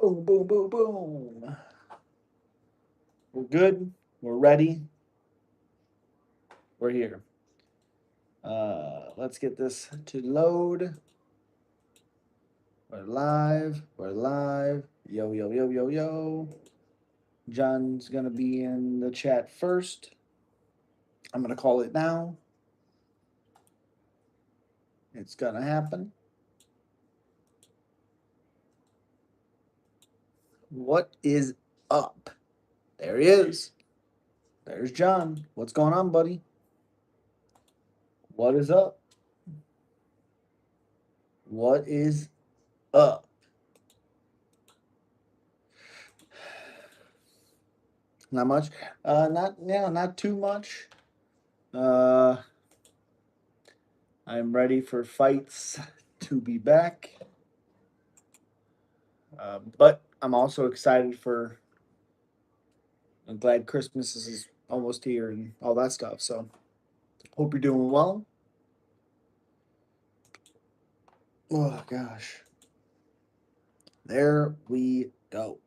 Boom, boom, boom, boom. We're good. We're ready. We're here. Let's get this to load. We're live. We're live. Yo, yo, yo, yo, yo. John's going to be in the chat first. I'm going to call it now. It's going to happen. What is up? There he is. There's John. What's going on, buddy? What is up? What is up? Not much. Not too much. I'm ready for fights to be back. But I'm also excited for. I'm glad Christmas is almost here and all that stuff. So, hope you're doing well. Oh gosh. There we go.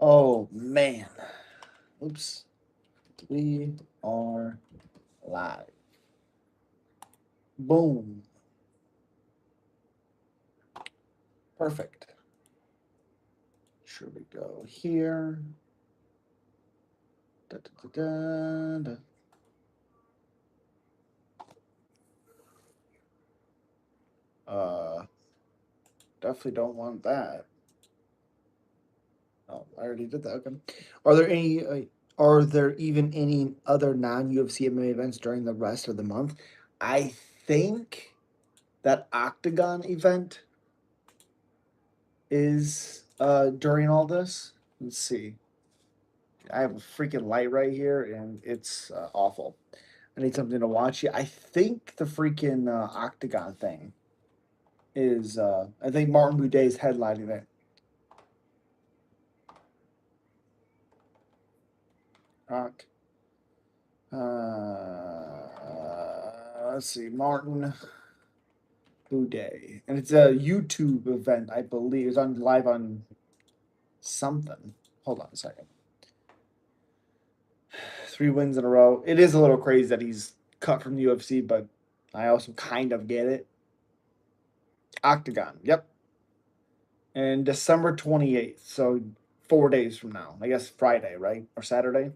Oh man. Oops. We are live. Boom. Perfect. Should we go here? Da, da, da, da, da. Definitely don't want that. Oh, I already did that. Okay. Are there any? Are there even any other non-UFC MMA events during the rest of the month? I think that Octagon event is during all this. Let's see. I have a freaking light right here, and it's awful. I need something to watch. I think the freaking Octagon thing is. I think Martin Buday is headlining it. Oct. Let's see, Martin Buday, and it's a YouTube event, I believe. It's on live on something. Hold on a second. 3 wins in a row. It is a little crazy that he's cut from the UFC, but I also kind of get it. Octagon, yep. And December 28th, so 4 days from now. I guess Friday, right? Or Saturday?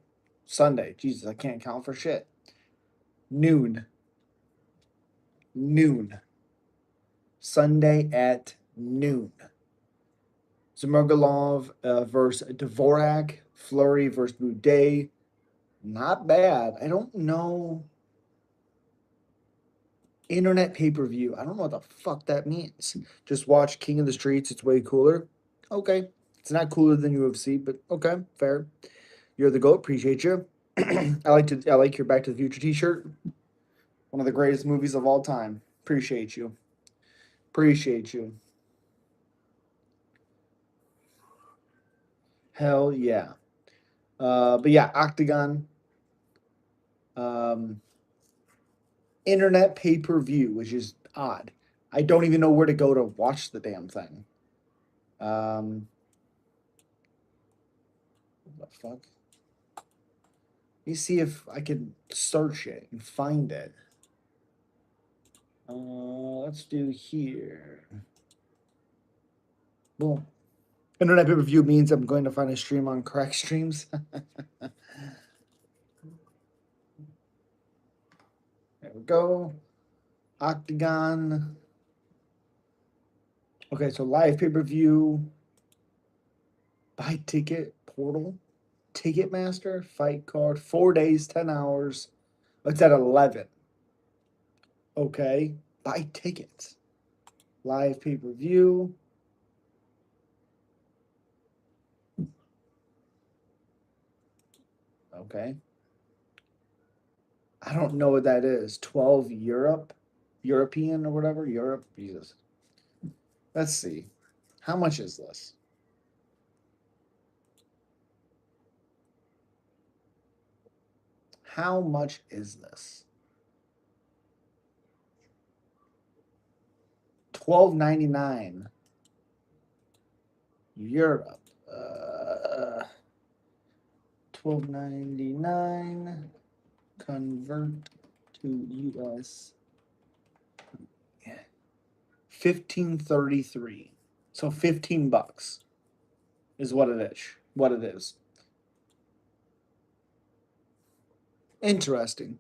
Sunday. Jesus, I can't count for shit. Noon. Noon. Sunday at noon. Zmergalov versus Dvorak. Flurry versus Boudet. Not bad. I don't know. Internet pay-per-view. I don't know what the fuck that means. Just watch King of the Streets. It's way cooler. Okay. It's not cooler than UFC, but okay, fair. You're the GOAT. Appreciate you. I like your Back to the Future t-shirt. One of the greatest movies of all time. Appreciate you. Appreciate you. Hell yeah. But yeah, Octagon. Um, internet pay-per-view, which is odd. I don't even know where to go to watch the damn thing. What the fuck? Let me see if I can search it and find it. Let's do here. Boom. Internet pay-per-view means I'm going to find a stream on Crack Streams. There we go. Octagon. Okay, so live pay-per-view. Buy ticket portal. Ticketmaster. Fight card. 4 days, 10 hours. It's at 11. Okay. Buy tickets. Live pay-per-view. Okay. I don't know what that is. 12 European or whatever. Europe. Jesus. Let's see. How much is this? How much is this? $12.99. Europe. 12.99. Convert to US. 15.33. So $15 is what it is. What it is. Interesting.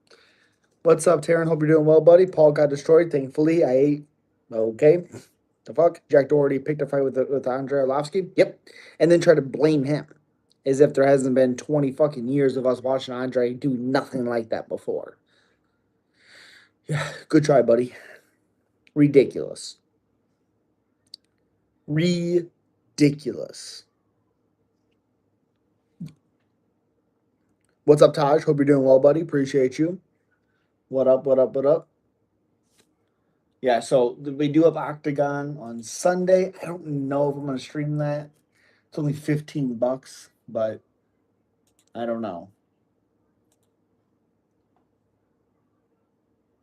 What's up, Taryn? Hope you're doing well, buddy. Paul got destroyed. Thankfully, I ate. Okay. The fuck? Jack Doherty picked a fight with Andrei Arlovsky. Yep. And then try to blame him as if there hasn't been 20 fucking years of us watching Andre do nothing like that before. Yeah. Good try, buddy. Ridiculous. Ridiculous. What's up, Taj? Hope you're doing well, buddy. Appreciate you. What up, what up, what up? Yeah, so we do have Octagon on Sunday. I don't know if I'm going to stream that. It's only $15, but I don't know.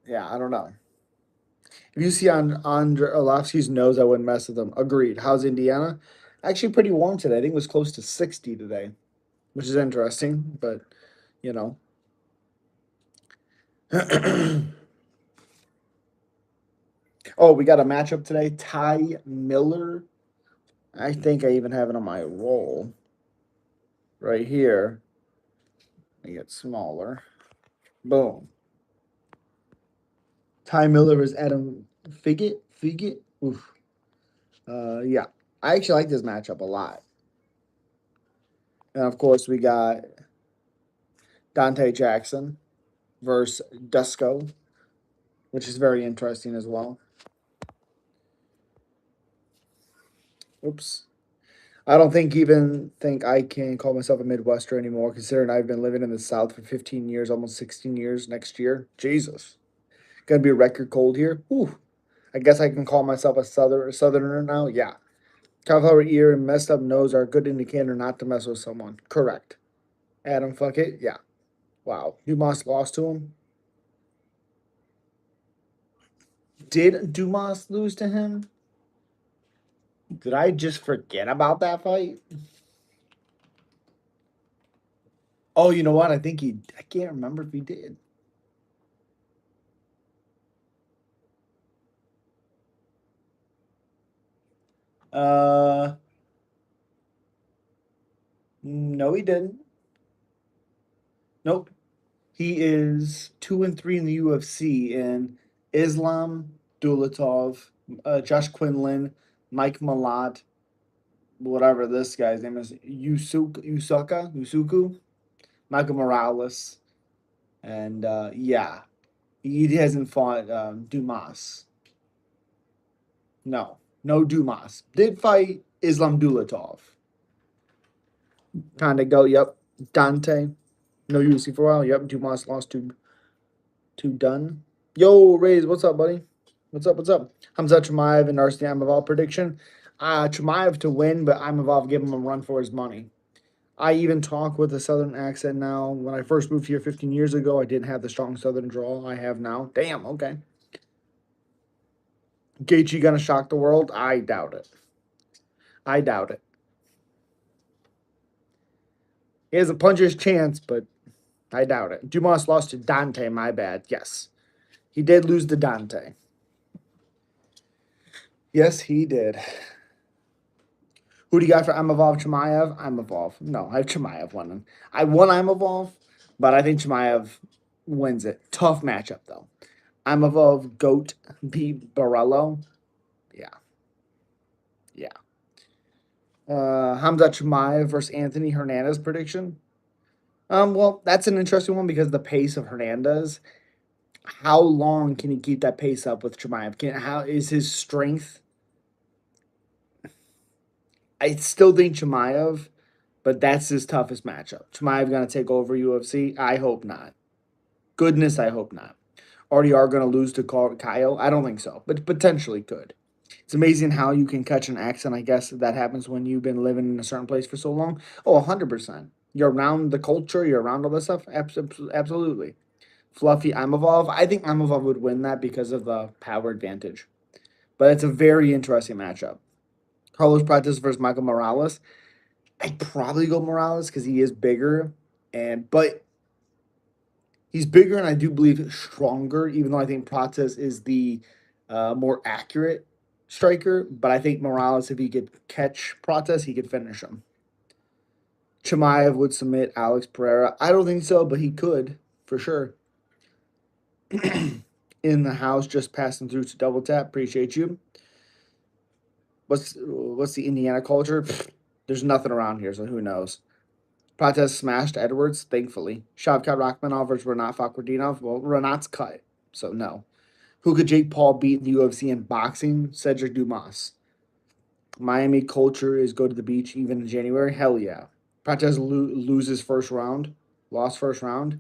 Yeah, I don't know. If you see on Andre Arlovsky's nose, I wouldn't mess with him. Agreed. How's Indiana? Actually, pretty warm today. I think it was close to 60 today, which is interesting, but you know. Oh, we got a matchup today. Ty Miller. I think I even have it on my roll right here. Let me get smaller. Boom. Ty Miller is Adam Figget. Figget. Oof. Yeah. I actually like this matchup a lot. And of course, we got Dante Jackson versus Dusko, which is very interesting as well. Oops. I don't think I can call myself a Midwester anymore, considering I've been living in the South for 15 years, almost 16 years next year. Jesus. Gonna be a record cold here. Whew. I guess I can call myself a southerner now. Yeah. Cauliflower ear and messed up nose are a good indicator not to mess with someone. Correct. Adam, fuck it. Yeah. Wow. Dumas lost to him. Did Dumas lose to him? Did I just forget about that fight? Oh, you know what? I think he. I can't remember if he did. Uh, no, he didn't. Nope. He is 2-3 in the UFC in Islam Dulatov, Josh Quinlan, Mike Malott, whatever this guy's name is, Yusuku, Michael Morales, and yeah, he hasn't fought Dumas. No, no Dumas. Did fight Islam Dulatov. Kind of go, yep. Dante, no UFC for a while. Yep, Dumas lost to Dunn. Yo, Rays, what's up, buddy? What's up? What's up? Hamza Chimaev and Arslan Imavov prediction. Chimaev to win, but Imavov give him a run for his money. I even talk with a southern accent now. When I first moved here 15 years ago, I didn't have the strong southern drawl I have now. Damn, okay. Gaethje gonna shock the world? I doubt it. I doubt it. He has a puncher's chance, but I doubt it. Dumas lost to Dante, my bad. Yes. He did lose to Dante. Yes, he did. Who do you got for Imavov Chimaev? Imavov. No, I have Chimaev winning. I won Imavov, but I think Chimaev wins it. Tough matchup, though. Imavov, Goat, beat Barello. Yeah. Yeah. Hamza Chimaev versus Anthony Hernandez prediction. Well, that's an interesting one because the pace of Hernandez. How long can he keep that pace up with Chimaev? How is his strength? I still think Chimaev, but that's his toughest matchup. Chimaev gonna take over UFC? I hope not. Goodness, I hope not. RDR gonna lose to Kyle? I don't think so, but potentially could. It's amazing how you can catch an accent. I guess that happens when you've been living in a certain place for so long. Oh, 100%. You're around the culture. You're around all this stuff. Absolutely. Fluffy Imavov. I think Imavov would win that because of the power advantage. But it's a very interesting matchup. Carlos Prates versus Michael Morales. I'd probably go Morales because he is bigger, but he's bigger and I do believe stronger. Even though I think Prates is the more accurate striker, but I think Morales, if he could catch Prates, he could finish him. Chimaev would submit Alex Pereira. I don't think so, but he could for sure. In the house, just passing through to double tap. Appreciate you. What's the Indiana culture? There's nothing around here, so who knows? Prates smashed Edwards, thankfully. Shavkat Rakhmonov versus Renat Fakhretdinov. Well, Renat's cut, so no. Who could Jake Paul beat in the UFC in boxing? Cedric Dumas. Miami culture is go to the beach even in January. Hell yeah. Prates loses first round, lost first round.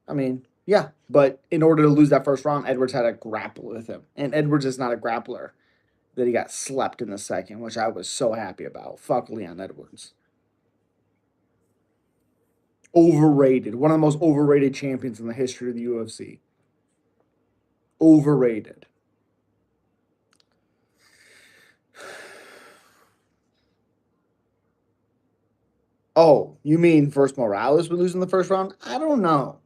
I mean, yeah, but in order to lose that first round, Edwards had to grapple with him, and Edwards is not a grappler. That he got slept in the second, which I was so happy about. Fuck Leon Edwards. Overrated. One of the most overrated champions in the history of the UFC. Overrated. Oh, you mean first Morales would lose in the first round? I don't know.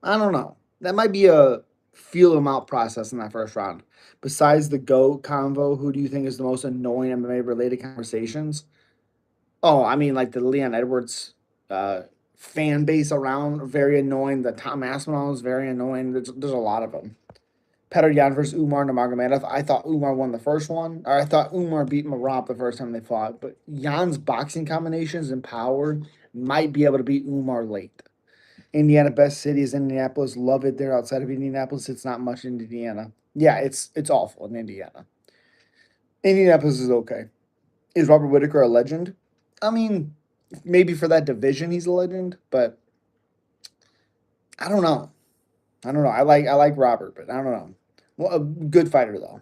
I don't know. That might be a feel him out process in that first round. Besides the GOAT convo, who do you think is the most annoying MMA related conversations? Oh, I mean, like the Leon Edwards uh, fan base around, very annoying. The Tom Aspinall is very annoying. There's a lot of them. Petr Yan versus Umar Nurmagomedov. I thought Umar won the first one, or I thought Umar beat Marab the first time they fought. But Yan's boxing combinations and power might be able to beat Umar late. Indiana best city is Indianapolis. Love it there. Outside of Indianapolis, it's not much in Indiana. Yeah, it's awful in Indiana. Indianapolis is okay. Is Robert Whitaker a legend? I mean, maybe for that division he's a legend, but I don't know. I don't know. I like Robert, but I don't know. Well, a good fighter though.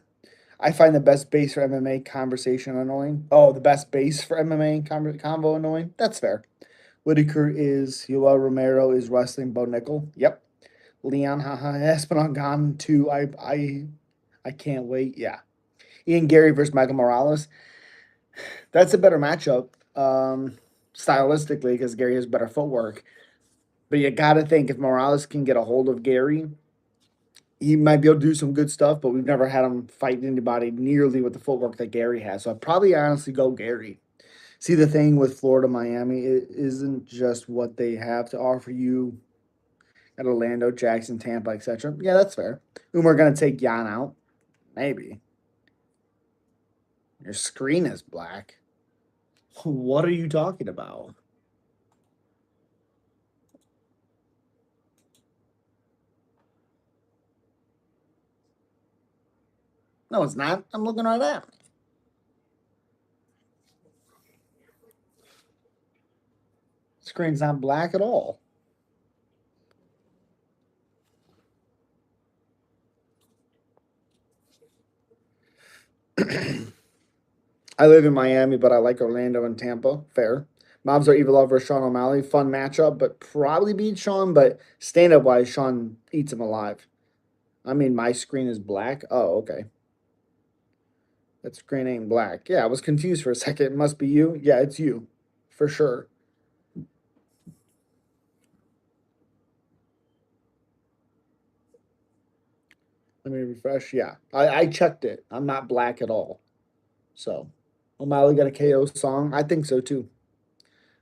I find the best base for MMA conversation annoying. Oh, the best base for MMA convo annoying. That's fair. Whitaker is Yoel Romero is wrestling Bo Nickel. Yep. Leon haha Espinal gone too. I can't wait. Yeah. Ian Gary versus Michael Morales. That's a better matchup, stylistically, because Gary has better footwork. But you got to think if Morales can get a hold of Gary, he might be able to do some good stuff. But we've never had him fight anybody nearly with the footwork that Gary has. So I'd probably honestly go Gary. See, the thing with Florida, Miami, it isn't just what they have to offer you at Orlando, Jackson, Tampa, etc. Yeah, that's fair. Umar gonna take Jan out, maybe. Your screen is black. What are you talking about? No, it's not. I'm looking right at it. Screen's not black at all. I live in Miami, but I like Orlando and Tampa. Fair. Mobs are Evilov versus Sean O'Malley. Fun matchup, but probably beat Sean. But stand up wise, Sean eats him alive. I mean, my screen is black. Oh, okay. That screen ain't black. Yeah, I was confused for a second. It must be you. Yeah, it's you. For sure. Let me refresh. Yeah, I checked it. I'm not black at all. So, O'Malley got a KO song. I think so too.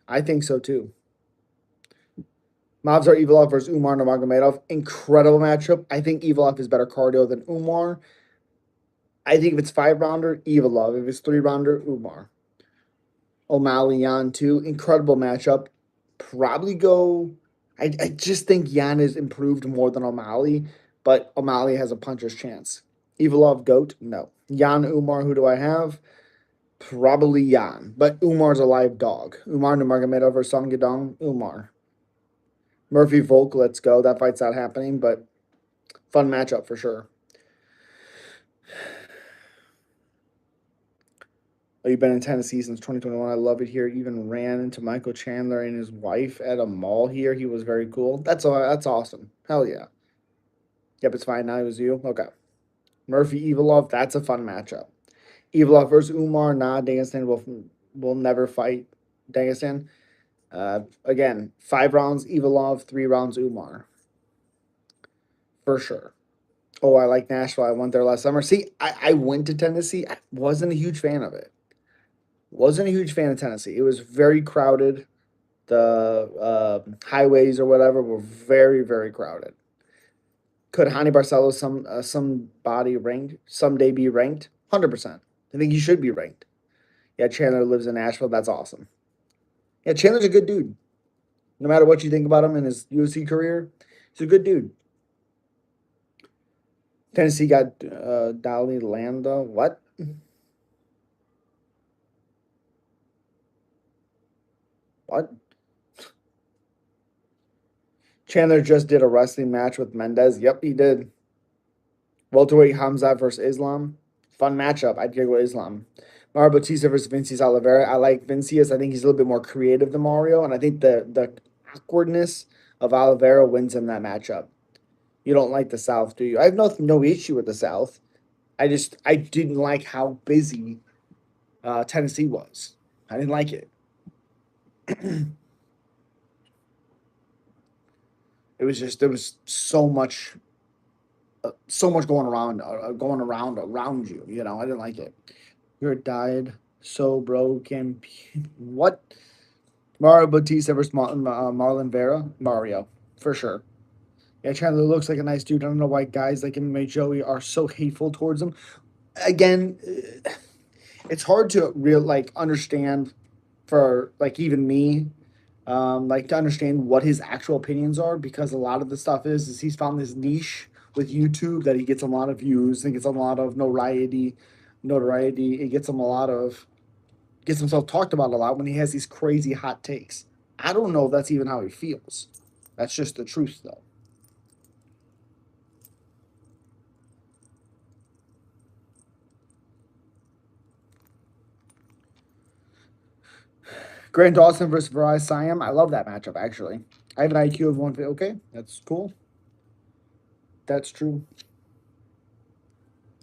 I think so too. Mavs are Evilov versus Umar Nurmagomedov. Incredible matchup. I think Evilov is better cardio than Umar. I think if it's 5 rounder, Evilov. If it's 3 rounder, Umar. O'Malley, Yan too. Incredible matchup. Probably go. I just think Yan is improved more than O'Malley, but O'Malley has a puncher's chance. Evilov, GOAT? No. Yan, Umar, who do I have? Probably Jan, but Umar's a live dog. Umar Nurmagomedov versus Song Yadong, Umar. Murphy Volk, let's go. That fight's not happening, but fun matchup for sure. Oh, you've been in Tennessee since 2021. I love it here. Even ran into Michael Chandler and his wife at a mall here. He was very cool. That's awesome. Hell yeah. Yep, it's fine now. It was you. Okay. Murphy Evilov, that's a fun matchup. Evilov versus Umar. Nah, Dagestan will never fight Dagestan. Again, 5 rounds Evilov, 3 rounds Umar for sure. Oh, I like Nashville. I went there last summer. See, I went to Tennessee. I wasn't a huge fan of it. Wasn't a huge fan of Tennessee. It was very crowded. The highways or whatever were very, very crowded. Could Hani Barcelo somebody ranked someday be ranked? 100%. I think he should be ranked. Yeah, Chandler lives in Nashville. That's awesome. Yeah, Chandler's a good dude. No matter what you think about him in his UFC career, he's a good dude. Tennessee got Dolly Landa. What? What? Chandler just did a wrestling match with Mendez. Yep, he did. Welterweight Hamza versus Islam. Fun matchup. I'd go with Islam. Mario Bautista versus Vincius Oliveira. I like Vincius. I think he's a little bit more creative than Mario, and I think the awkwardness of Oliveira wins him that matchup. You don't like the South, do you? I have no issue with the South. I didn't like how busy Tennessee was. I didn't like it. It was just there was so much going around you. You know, I didn't like it. You're died so broken. What? Mario Bautista versus Marlon Vera? Mario, for sure. Yeah, Chandler looks like a nice dude. I don't know why guys like him and Joey are so hateful towards him. Again, it's hard to real like understand for like even me, like to understand what his actual opinions are because a lot of the stuff is he's found this niche with YouTube that he gets a lot of views and gets a lot of notoriety. It gets him a lot of gets himself talked about a lot when he has these crazy hot takes. I don't know if that's even how he feels. That's just the truth, though. Grant Dawson versus Farai Siam. I love that matchup, actually. I have an IQ of 150. Okay, that's cool. That's true.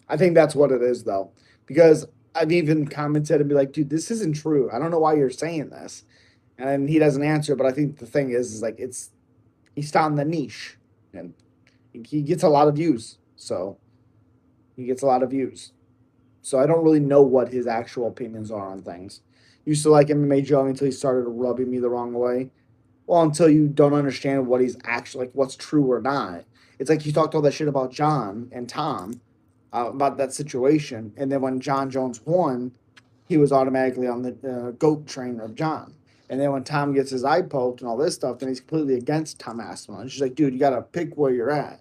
I think that's what it is, though. Because I've even commented and be like, dude, this isn't true. I don't know why you're saying this. And he doesn't answer, but I think the thing is like, he's found the niche. And he gets a lot of views. So he gets a lot of views. So I don't really know what his actual opinions are on things. Used to like MMA Joe until he started rubbing me the wrong way. Well, until you don't understand what he's actually like, what's true or not. It's like he talked all that shit about John and Tom about that situation, and then when John Jones won, he was automatically on the goat train of John. And then when Tom gets his eye poked and all this stuff, then he's completely against Tom Aspinall. And she's like, dude, you got to pick where you're at.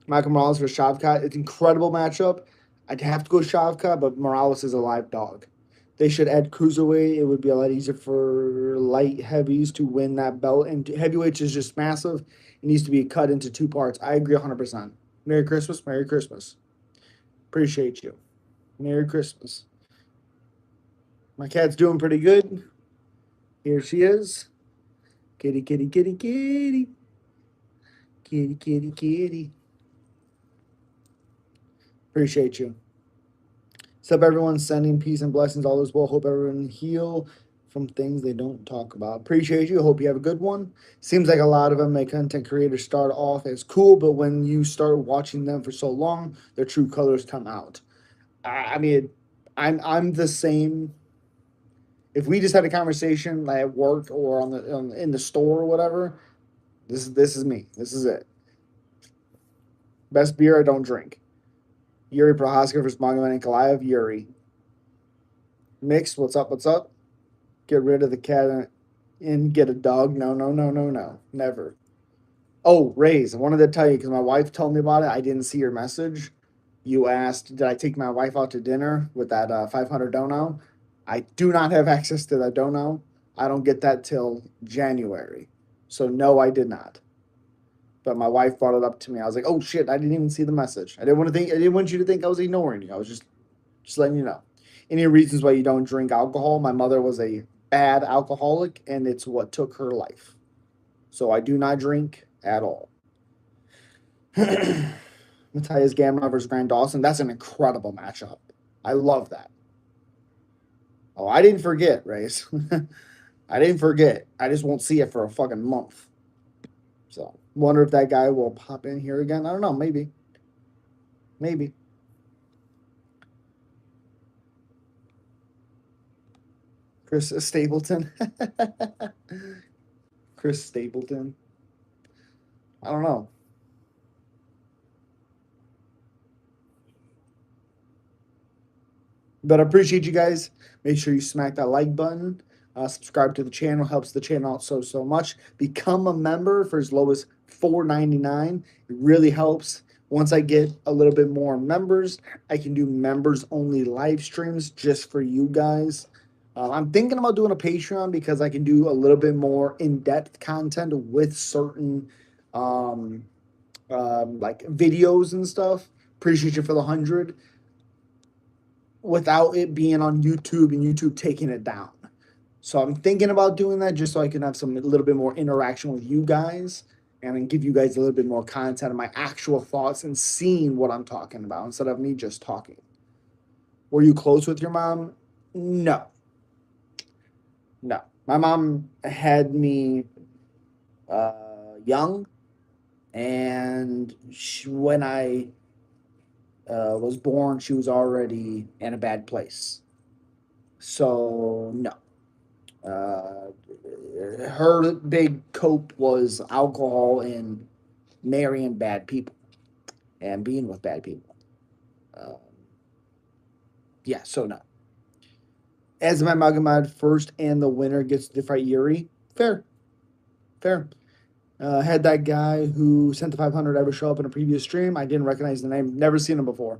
Michael Morales versus Shavkat. It's an incredible matchup. I'd have to go Shavkat, but Morales is a live dog. They should add cruiserweight. It would be a lot easier for light heavies to win that belt. And heavyweights is just massive. It needs to be cut into 2 parts. I agree 100%. Merry Christmas. Merry Christmas. Appreciate you. Merry Christmas. My cat's doing pretty good. Here she is. Kitty, kitty, kitty, kitty. Kitty, kitty, kitty. Appreciate you. Sup, everyone. Sending peace and blessings. All is well. Hope everyone heal from things they don't talk about. Appreciate you. Hope you have a good one. Seems like a lot of MMA content creators start off as cool, but when you start watching them for so long, their true colors come out. I mean, I'm the same. If we just had a conversation like at work or in the store or whatever, this is me. This is it. Best beer I don't drink. Yuri Prohaska versus Magomed Ankalaev. Yuri. Mixed. What's up? What's up? Get rid of the cat and get a dog. No, no, no, no, no. Never. Oh, Raise. I wanted to tell you because my wife told me about it. I didn't see your message. You asked, did I take my wife out to dinner with that 500 dono? I do not have access to that dono. I don't get that till January. So, no, I did not. But my wife brought it up to me. I was like, "Oh shit! I didn't even see the message. I didn't want you to think I was ignoring you. I was just letting you know. Any reasons why you don't drink alcohol? My mother was a bad alcoholic, and it's what took her life. So I do not drink at all. Matthias Gamrot versus Grant Dawson. That's an incredible matchup. I love that. Oh, I didn't forget, Race. I didn't forget. I just won't see it for a fucking month. So, wonder if that guy will pop in here again. I don't know. Maybe. Maybe. Chris Stapleton. Chris Stapleton. I don't know. But I appreciate you guys. Make sure you smack that like button. Subscribe to the channel. Helps the channel out so much. Become a member for as low as $4.99. It really helps. Once I get a little bit more members, I can do members only live streams just for you guys. I'm thinking about doing a Patreon because I can do a little bit more in depth content with certain um, like videos and stuff. Appreciate you for the 100 without it being on YouTube and YouTube taking it down. So I'm thinking about doing that just so I can have some a little bit more interaction with you guys and then give you guys a little bit more content of my actual thoughts and seeing what I'm talking about instead of me just talking. Were you close with your mom? No, no. My mom had me young, and when I was born, she was already in a bad place. So no. Uh, Her big cope was alcohol and marrying bad people and being with bad people. Um, yeah, so no. Azimad Magomed first and the winner gets to fight Yuri. Fair, fair. Had that guy who sent the 500 ever show up in a previous stream. I didn't recognize the name. Never seen him before.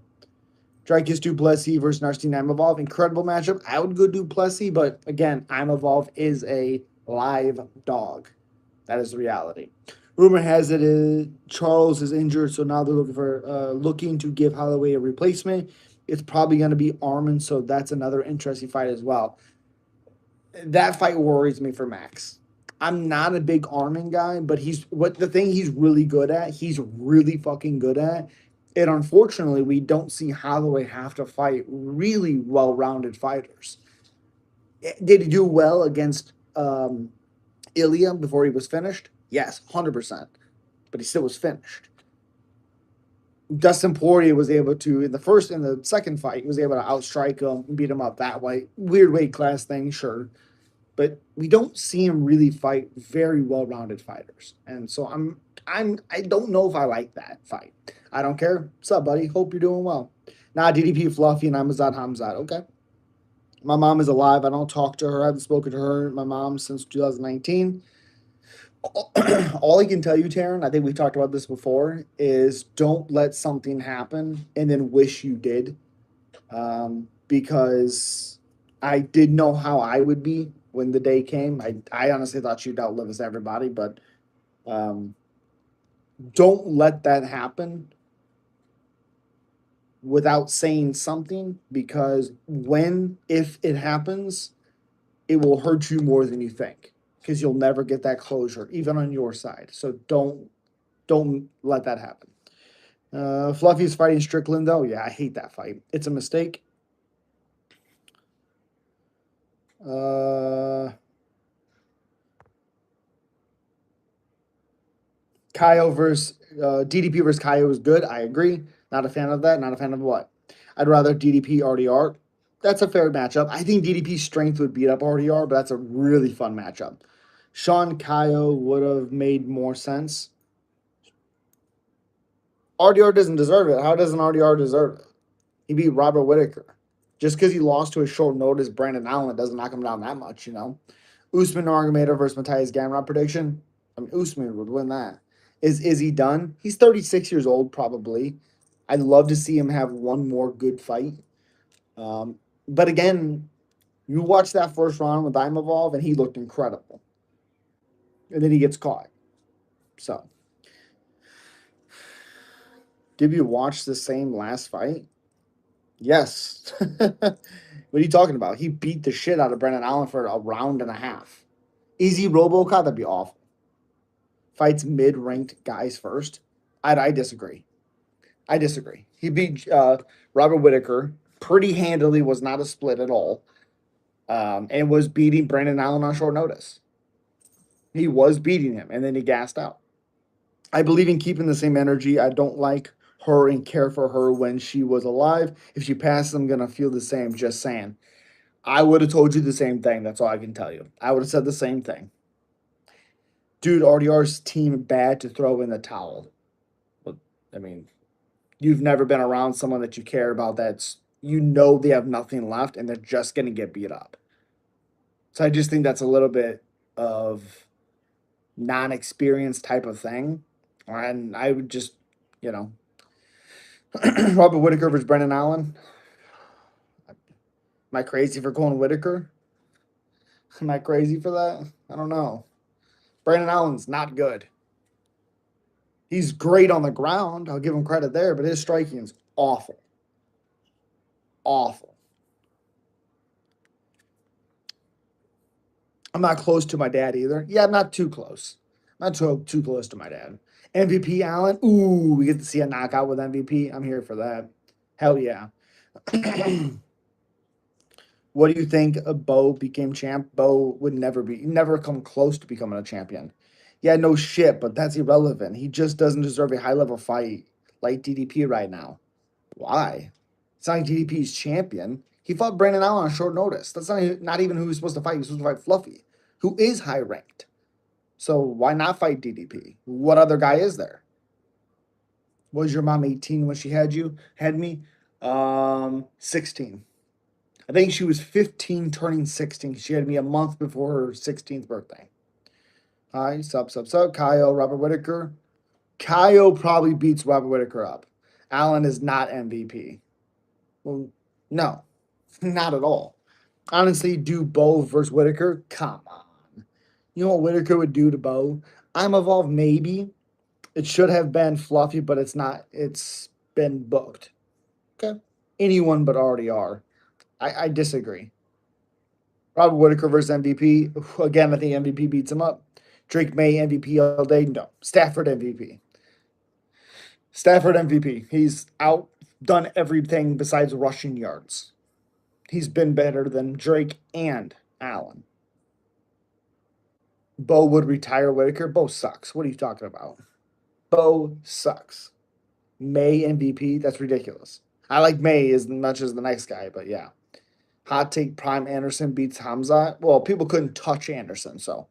Dracus Duplessis versus Narstein Imavov. Incredible matchup. I would go Duplessis, but again, Imavov is a live dog. That is the reality. Rumor has it Charles is injured, so now they're looking to give Holloway a replacement. It's probably going to be Armin, so that's another interesting fight as well. That fight worries me for Max. I'm not a big Armin guy, but the thing he's really good at. He's really fucking good at. And unfortunately, we don't see Holloway have to fight really well-rounded fighters. Did he do well against Ilya before he was finished? Yes, 100%. But he still was finished. Dustin Poirier was able to in the second fight, he was able to outstrike him and beat him up that way. Weird weight class thing, sure. But we don't see him really fight very well-rounded fighters. And so I don't know if I like that fight. I don't care. What's up, buddy? Hope you're doing well. Nah, DDP Fluffy and Amazad Hamzat. Okay. My mom is alive. I don't talk to her. I haven't spoken to her, my mom, since 2019. All I can tell you, Taryn, I think we talked about this before, is don't let something happen and then wish you did. Because I did know how I would be when the day came. I honestly thought she'd outlive us everybody, but um, don't let that happen without saying something because if it happens, it will hurt you more than you think because you'll never get that closure, even on your side. So don't let that happen. Fluffy's fighting Strickland though. Yeah, I hate that fight. It's a mistake. Kaio versus DDP versus Kaio is good. I agree. Not a fan of that. Not a fan of what? I'd rather DDP RDR. That's a fair matchup. I think DDP's strength would beat up RDR, but that's a really fun matchup. Sean Kaio would have made more sense. RDR doesn't deserve it. How doesn't RDR deserve it? He beat Robert Whitaker. Just because he lost to a short notice Brandon Allen doesn't knock him down that much, you know? Usman Nurmagomedov versus Matthias Gamrot prediction. I mean, Usman would win that. Is he done? He's 36 years old, probably. I'd love to see him have one more good fight. But again, you watch that first round with Imavov, and he looked incredible. And then he gets caught. So, did you watch the same last fight? Yes. What are you talking about? He beat the shit out of Brendan Allen for a round and a half. Easy RoboCop, that'd be awful. Fights mid-ranked guys first. I disagree. I disagree. He beat Robert Whitaker pretty handily, was not a split at all, and was beating Brandon Allen on short notice. He was beating him, and then he gassed out. I believe in keeping the same energy. I don't like her and care for her when she was alive. If she passes, I'm going to feel the same. Just saying. I would have told you the same thing. That's all I can tell you. I would have said the same thing. Dude, RDR's team bad to throw in the towel. But, I mean, you've never been around someone that you care about that's, you know, they have nothing left and they're just going to get beat up. So I just think that's a little bit of non-experienced type of thing. And I would just, you know, Robert Whitaker versus Brendan Allen. Am I crazy for going Whitaker? Am I crazy for that? I don't know. Brandon Allen's not good. He's great on the ground. I'll give him credit there, but his striking is awful. Awful. I'm not close to my dad either. Yeah, I'm not too close. Not too close to my dad. MVP Allen. Ooh, we get to see a knockout with MVP. I'm here for that. Hell yeah. What do you think of Bo became champ? Bo would never come close to becoming a champion. Yeah, no shit, but that's irrelevant. He just doesn't deserve a high level fight like DDP right now. Why? It's not like DDP's champion. He fought Brandon Allen on short notice. That's not even who he's supposed to fight. He's supposed to fight Fluffy, who is high ranked. So why not fight DDP? What other guy is there? Was your mom 18 when she had me? 16. I think she was 15 turning 16. She had me a month before her 16th birthday. Hi, sup. Kyle, Robert Whitaker. Kyle probably beats Robert Whitaker up. Allen is not MVP. Well, no, not at all. Honestly, do Bo versus Whitaker? Come on. You know what Whitaker would do to Bo? I'm Evolved, maybe. It should have been Fluffy, but it's not. It's been booked. Okay. Anyone but RDR. I disagree. Robert Whitaker versus MVP. Again, I think MVP beats him up. Drake May MVP all day. No. Stafford MVP. Stafford MVP. He's outdone everything besides rushing yards. He's been better than Drake and Allen. Bo would retire Whitaker. Bo sucks. What are you talking about? Bo sucks. May MVP. That's ridiculous. I like May as much as the next guy, but yeah. Hot take: Prime Anderson beats Hamza. Well, people couldn't touch Anderson, so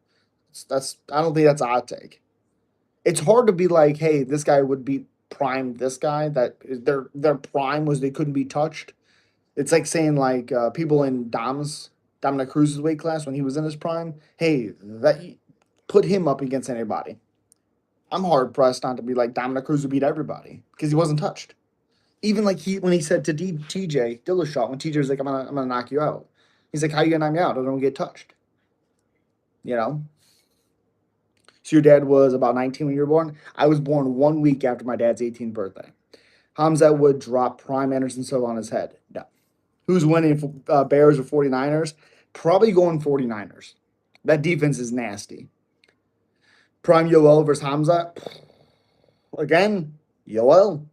that's I don't think that's a hot take. It's hard to be like, hey, this guy would beat Prime this guy. That their prime was they couldn't be touched. It's like saying like people in Dominic Cruz's weight class when he was in his prime. Hey, that put him up against anybody. I'm hard pressed not to be like Dominic Cruz would beat everybody because he wasn't touched. Even like when he said to TJ Dillashaw, when TJ was like, I'm gonna knock you out. He's like, how you gonna knock me out? I don't get touched. You know? So your dad was about 19 when you were born? I was born 1 week after my dad's 18th birthday. Hamza would drop Prime Anderson Silva on his head. No. Who's winning, Bears or 49ers? Probably going 49ers. That defense is nasty. Prime Yoel versus Hamza? Again, Yoel.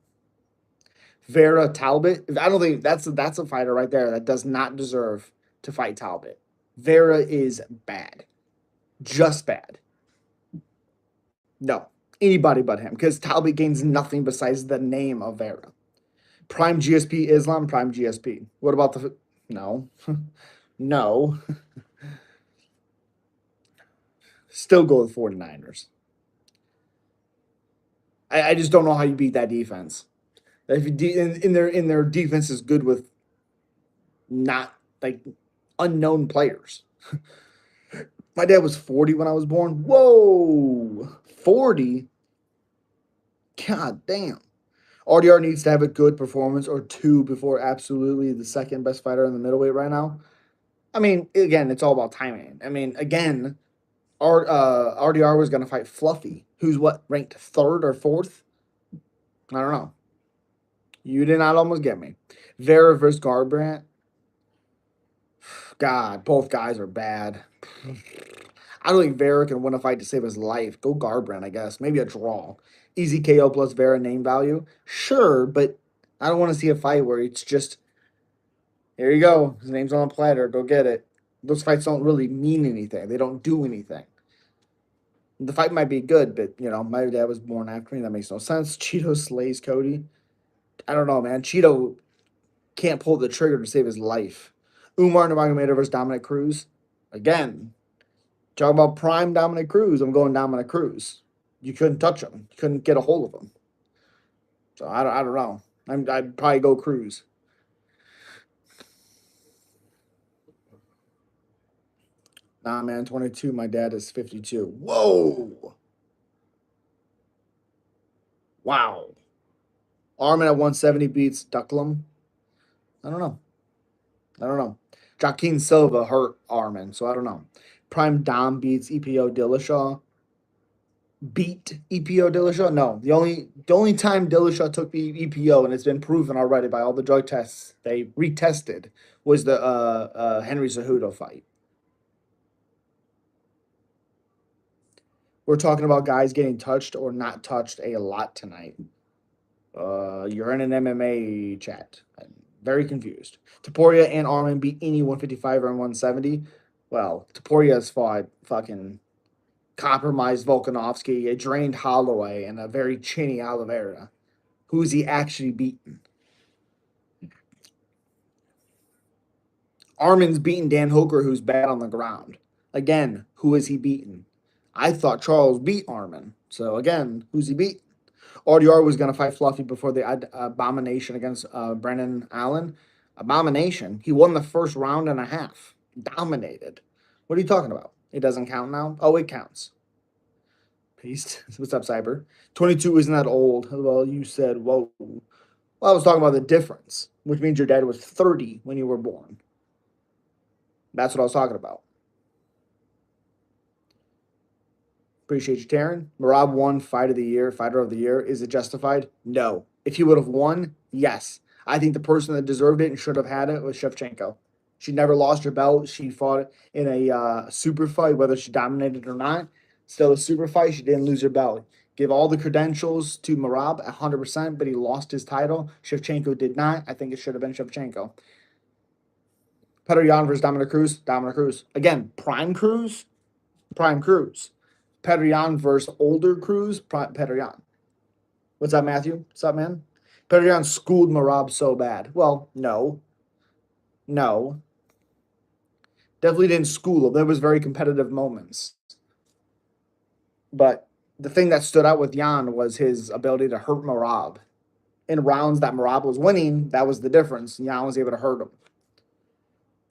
Vera Talbot. I don't think that's a fighter right there that does not deserve to fight Talbot. Vera is bad. Just bad. No. Anybody but him. Because Talbot gains nothing besides the name of Vera. Prime GSP Islam, Prime GSP. What about the no? No. Still go with 49ers. I just don't know how you beat that defense. If you in their defense is good with not like unknown players. My dad was 40 when I was born. Whoa, 40? God damn. RDR needs to have a good performance or two before absolutely the second best fighter in the middleweight right now. I mean, again, it's all about timing. I mean, again, RDR was going to fight Fluffy, who's what, ranked third or fourth? I don't know. You did not almost get me. Vera versus Garbrandt. God, both guys are bad. I don't think Vera can win a fight to save his life. Go Garbrandt, I guess. Maybe a draw. Easy KO plus Vera name value. Sure, but I don't want to see a fight where it's just Here you go. His name's on the platter. Go get it. Those fights don't really mean anything. They don't do anything. The fight might be good, but my dad was born after me. That makes no sense. Cheeto slays Cody. I don't know, man. Cheeto can't pull the trigger to save his life. Umar Nurmagomedov versus Dominic Cruz. Again, talk about prime Dominic Cruz. I'm going Dominic Cruz. You couldn't touch him. You couldn't get a hold of him. So I don't know. I'd probably go Cruz. Nah, man, 22. My dad is 52. Whoa. Wow. Armin at 170 beats Ducklam. I don't know. I don't know. Joaquin Silva hurt Armin, so I don't know. Prime Dom beats EPO Dillashaw. Beat EPO Dillashaw? No. The only time Dillashaw took the EPO, and it's been proven already by all the drug tests they retested, was the Henry Cejudo fight. We're talking about guys getting touched or not touched a lot tonight. You're in an MMA chat. I'm very confused. Taporia and Armin beat any 155 or 170. Well, Taporia's fought fucking compromised Volkanovski, a drained Holloway, and a very chinny Oliveira. Who's he actually beaten? Armin's beaten Dan Hooker, who's bad on the ground. Again, who is he beaten? I thought Charles beat Armin. So again, who's he beat? RDR was going to fight Fluffy before the abomination against Brennan Allen. Abomination. He won the first round and a half. Dominated. What are you talking about? It doesn't count now? Oh, it counts. Peace. What's up, Cyber? 22 isn't that old. Well, you said, whoa. Well, I was talking about the difference, which means your dad was 30 when you were born. That's what I was talking about. Appreciate you, Taryn. Marab won fighter of the year. Is it justified? No. If he would have won, yes. I think the person that deserved it and should have had it was Shevchenko. She never lost her belt. She fought in a super fight, whether she dominated or not. Still a super fight. She didn't lose her belt. Give all the credentials to Marab 100%, but he lost his title. Shevchenko did not. I think it should have been Shevchenko. Petr Yan versus Dominic Cruz. Dominic Cruz. Again, Prime Cruz. Prime Cruz. Petr Yan versus older Cruz. Petr Yan. What's up, Matthew? What's up, man? Petr Yan schooled Marab so bad. Well, no. No. Definitely didn't school him. There was very competitive moments. But the thing that stood out with Yan was his ability to hurt Marab. In rounds that Marab was winning, that was the difference. Yan was able to hurt him.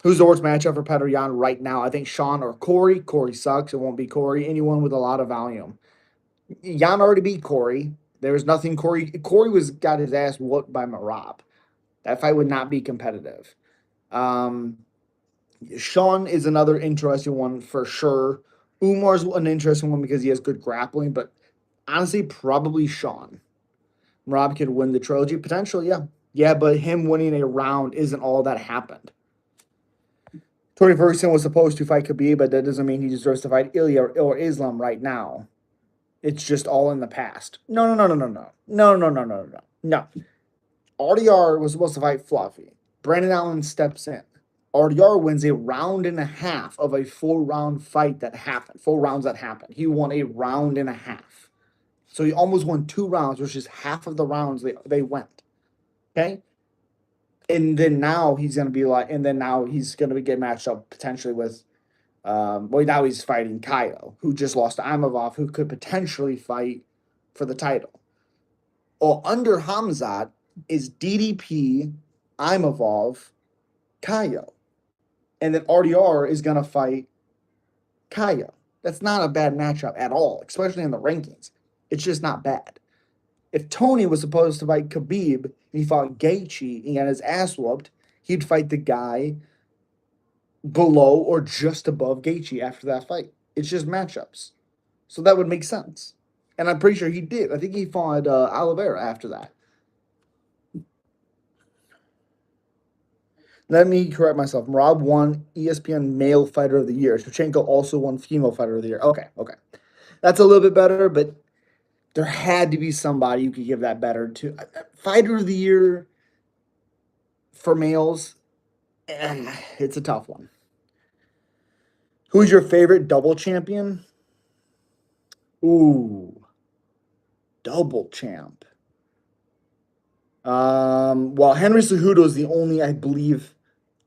Who's the worst matchup for Petr Yan right now? I think Sean or Corey. Corey sucks. It won't be Corey. Anyone with a lot of volume. Yan already beat Corey. There was nothing. Corey got his ass whooped by Marab. That fight would not be competitive. Sean is another interesting one for sure. Umar's an interesting one because he has good grappling, but honestly, probably Sean. Marab could win the trilogy. Potentially, yeah. Yeah, but him winning a round isn't all that happened. Tony Ferguson was supposed to fight Khabib, but that doesn't mean he deserves to fight Ilya or Islam right now. It's just all in the past. No. RDR was supposed to fight Fluffy. Brandon Allen steps in. RDR wins a round and a half of a 4-round fight that happened. 4 rounds that happened. He won a round and a half. So he almost won 2 rounds, which is half of the rounds they went. Okay? And then now he's going to get matched up potentially with, now he's fighting Kyle, who just lost to Imavov, who could potentially fight for the title. Or under Hamzat is DDP, Imavov, Kyle. And then RDR is going to fight Kyle. That's not a bad matchup at all, especially in the rankings. It's just not bad. If Tony was supposed to fight Khabib and he fought Gaethje and he got his ass whooped, he'd fight the guy below or just above Gaethje after that fight. It's just matchups. So that would make sense. And I'm pretty sure he did. I think he fought Oliveira after that. Let me correct myself. Rob won ESPN Male Fighter of the Year. Shevchenko also won Female Fighter of the Year. Okay. That's a little bit better, but there had to be somebody you could give that better to. Fighter of the Year for males, It's a tough one. Who's your favorite double champion? Ooh, double champ. Well, Henry Cejudo is the only, I believe,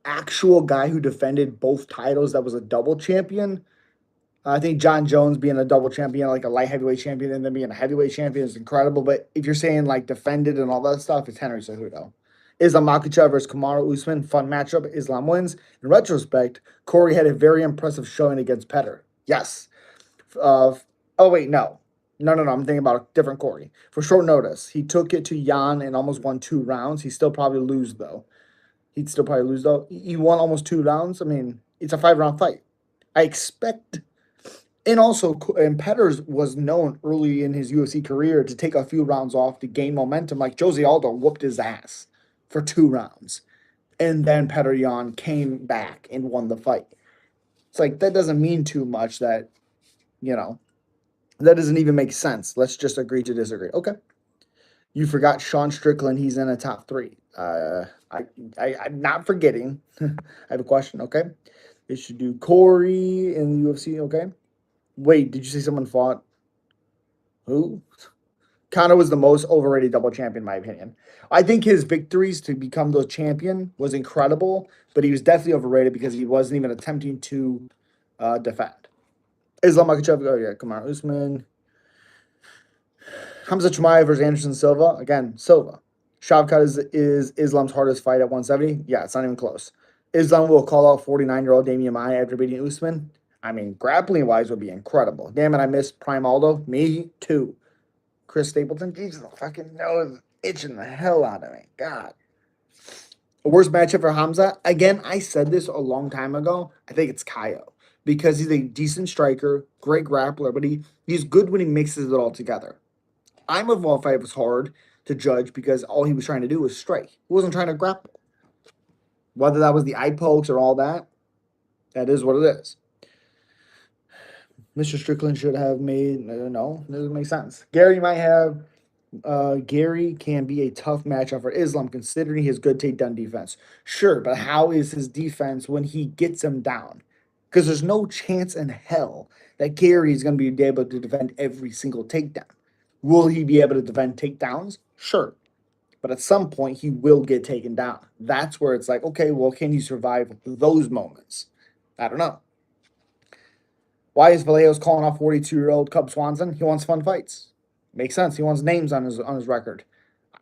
actual guy who defended both titles that was a double champion. I think John Jones being a double champion, like a light heavyweight champion, and then being a heavyweight champion is incredible. But if you're saying like defended and all that stuff, it's Henry Cejudo. Islam Makhachev versus Kamaru Usman, fun matchup. Islam wins. In retrospect, Corey had a very impressive showing against Petter. Yes. Oh wait, no. I'm thinking about a different Corey. For short notice, he took it to Jan and almost won 2 rounds. He still probably lose though. He'd still probably lose though. He won almost 2 rounds. I mean, it's a 5 round fight. I expect and also, and Petters was known early in his UFC career to take a few rounds off to gain momentum. Like Jose Aldo whooped his ass for 2 rounds. And then Petr Yan came back and won the fight. It's like, that doesn't mean too much you know, that doesn't even make sense. Let's just agree to disagree. Okay. You forgot Sean Strickland. He's in a top 3. I'm not forgetting. I have a question. Okay. They should do Corey in the UFC. Okay. Wait, did you say someone fought? Who? Conor was the most overrated double champion, in my opinion. I think his victories to become the champion was incredible, but he was definitely overrated because he wasn't even attempting to defend. Islam Makhachev, oh yeah, come on, Usman. Hamza Chimaev versus Anderson Silva. Again, Silva. Shavkat is Islam's hardest fight at 170. Yeah, it's not even close. Islam will call out 49-year-old Damian Maia after beating Usman. I mean, grappling wise would be incredible. Damn it, I missed Prime Aldo. Me too. Chris Stapleton. Jesus, the fucking nose itching the hell out of me. God. The worst matchup for Hamza. Again, I said this a long time ago. I think it's Kaio because he's a decent striker, great grappler, but he's good when he mixes it all together. Imavov fight was hard to judge because all he was trying to do was strike. He wasn't trying to grapple. Whether that was the eye pokes or all that, that is what it is. Mr. Strickland should have made no, it doesn't make sense. Gary can be a tough matchup for Islam considering his good takedown defense. Sure, but how is his defense when he gets him down? Because there's no chance in hell that Gary is going to be able to defend every single takedown. Will he be able to defend takedowns? Sure. But at some point, he will get taken down. That's where it's like, okay, well, can you survive those moments? I don't know. Why is Vallejo's calling off 42-year-old Cub Swanson? He wants fun fights. Makes sense. He wants names on his record.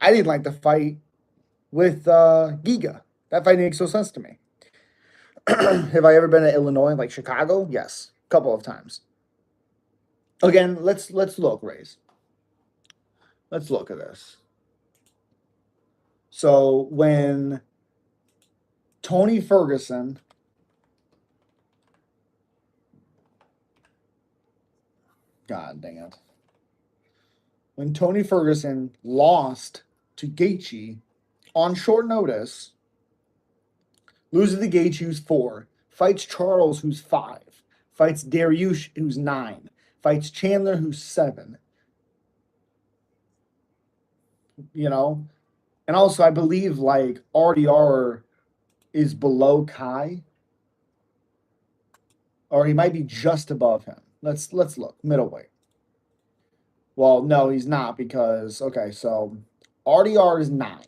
I didn't like the fight with Giga. That fight makes no sense to me. Have I ever been to Illinois, like Chicago? Yes, a couple of times. Again, let's look, Rays. Let's look at this. So when Tony Ferguson, God dang it, when Tony Ferguson lost to Gaethje on short notice, loses to Gaethje, who's 4, fights Charles, who's 5, fights Dariush, who's 9, fights Chandler, who's 7. You know, and also I believe like RDR is below Kai, or he might be just above him. Let's look middleweight. Well, no, he's not because okay, so RDR is 9,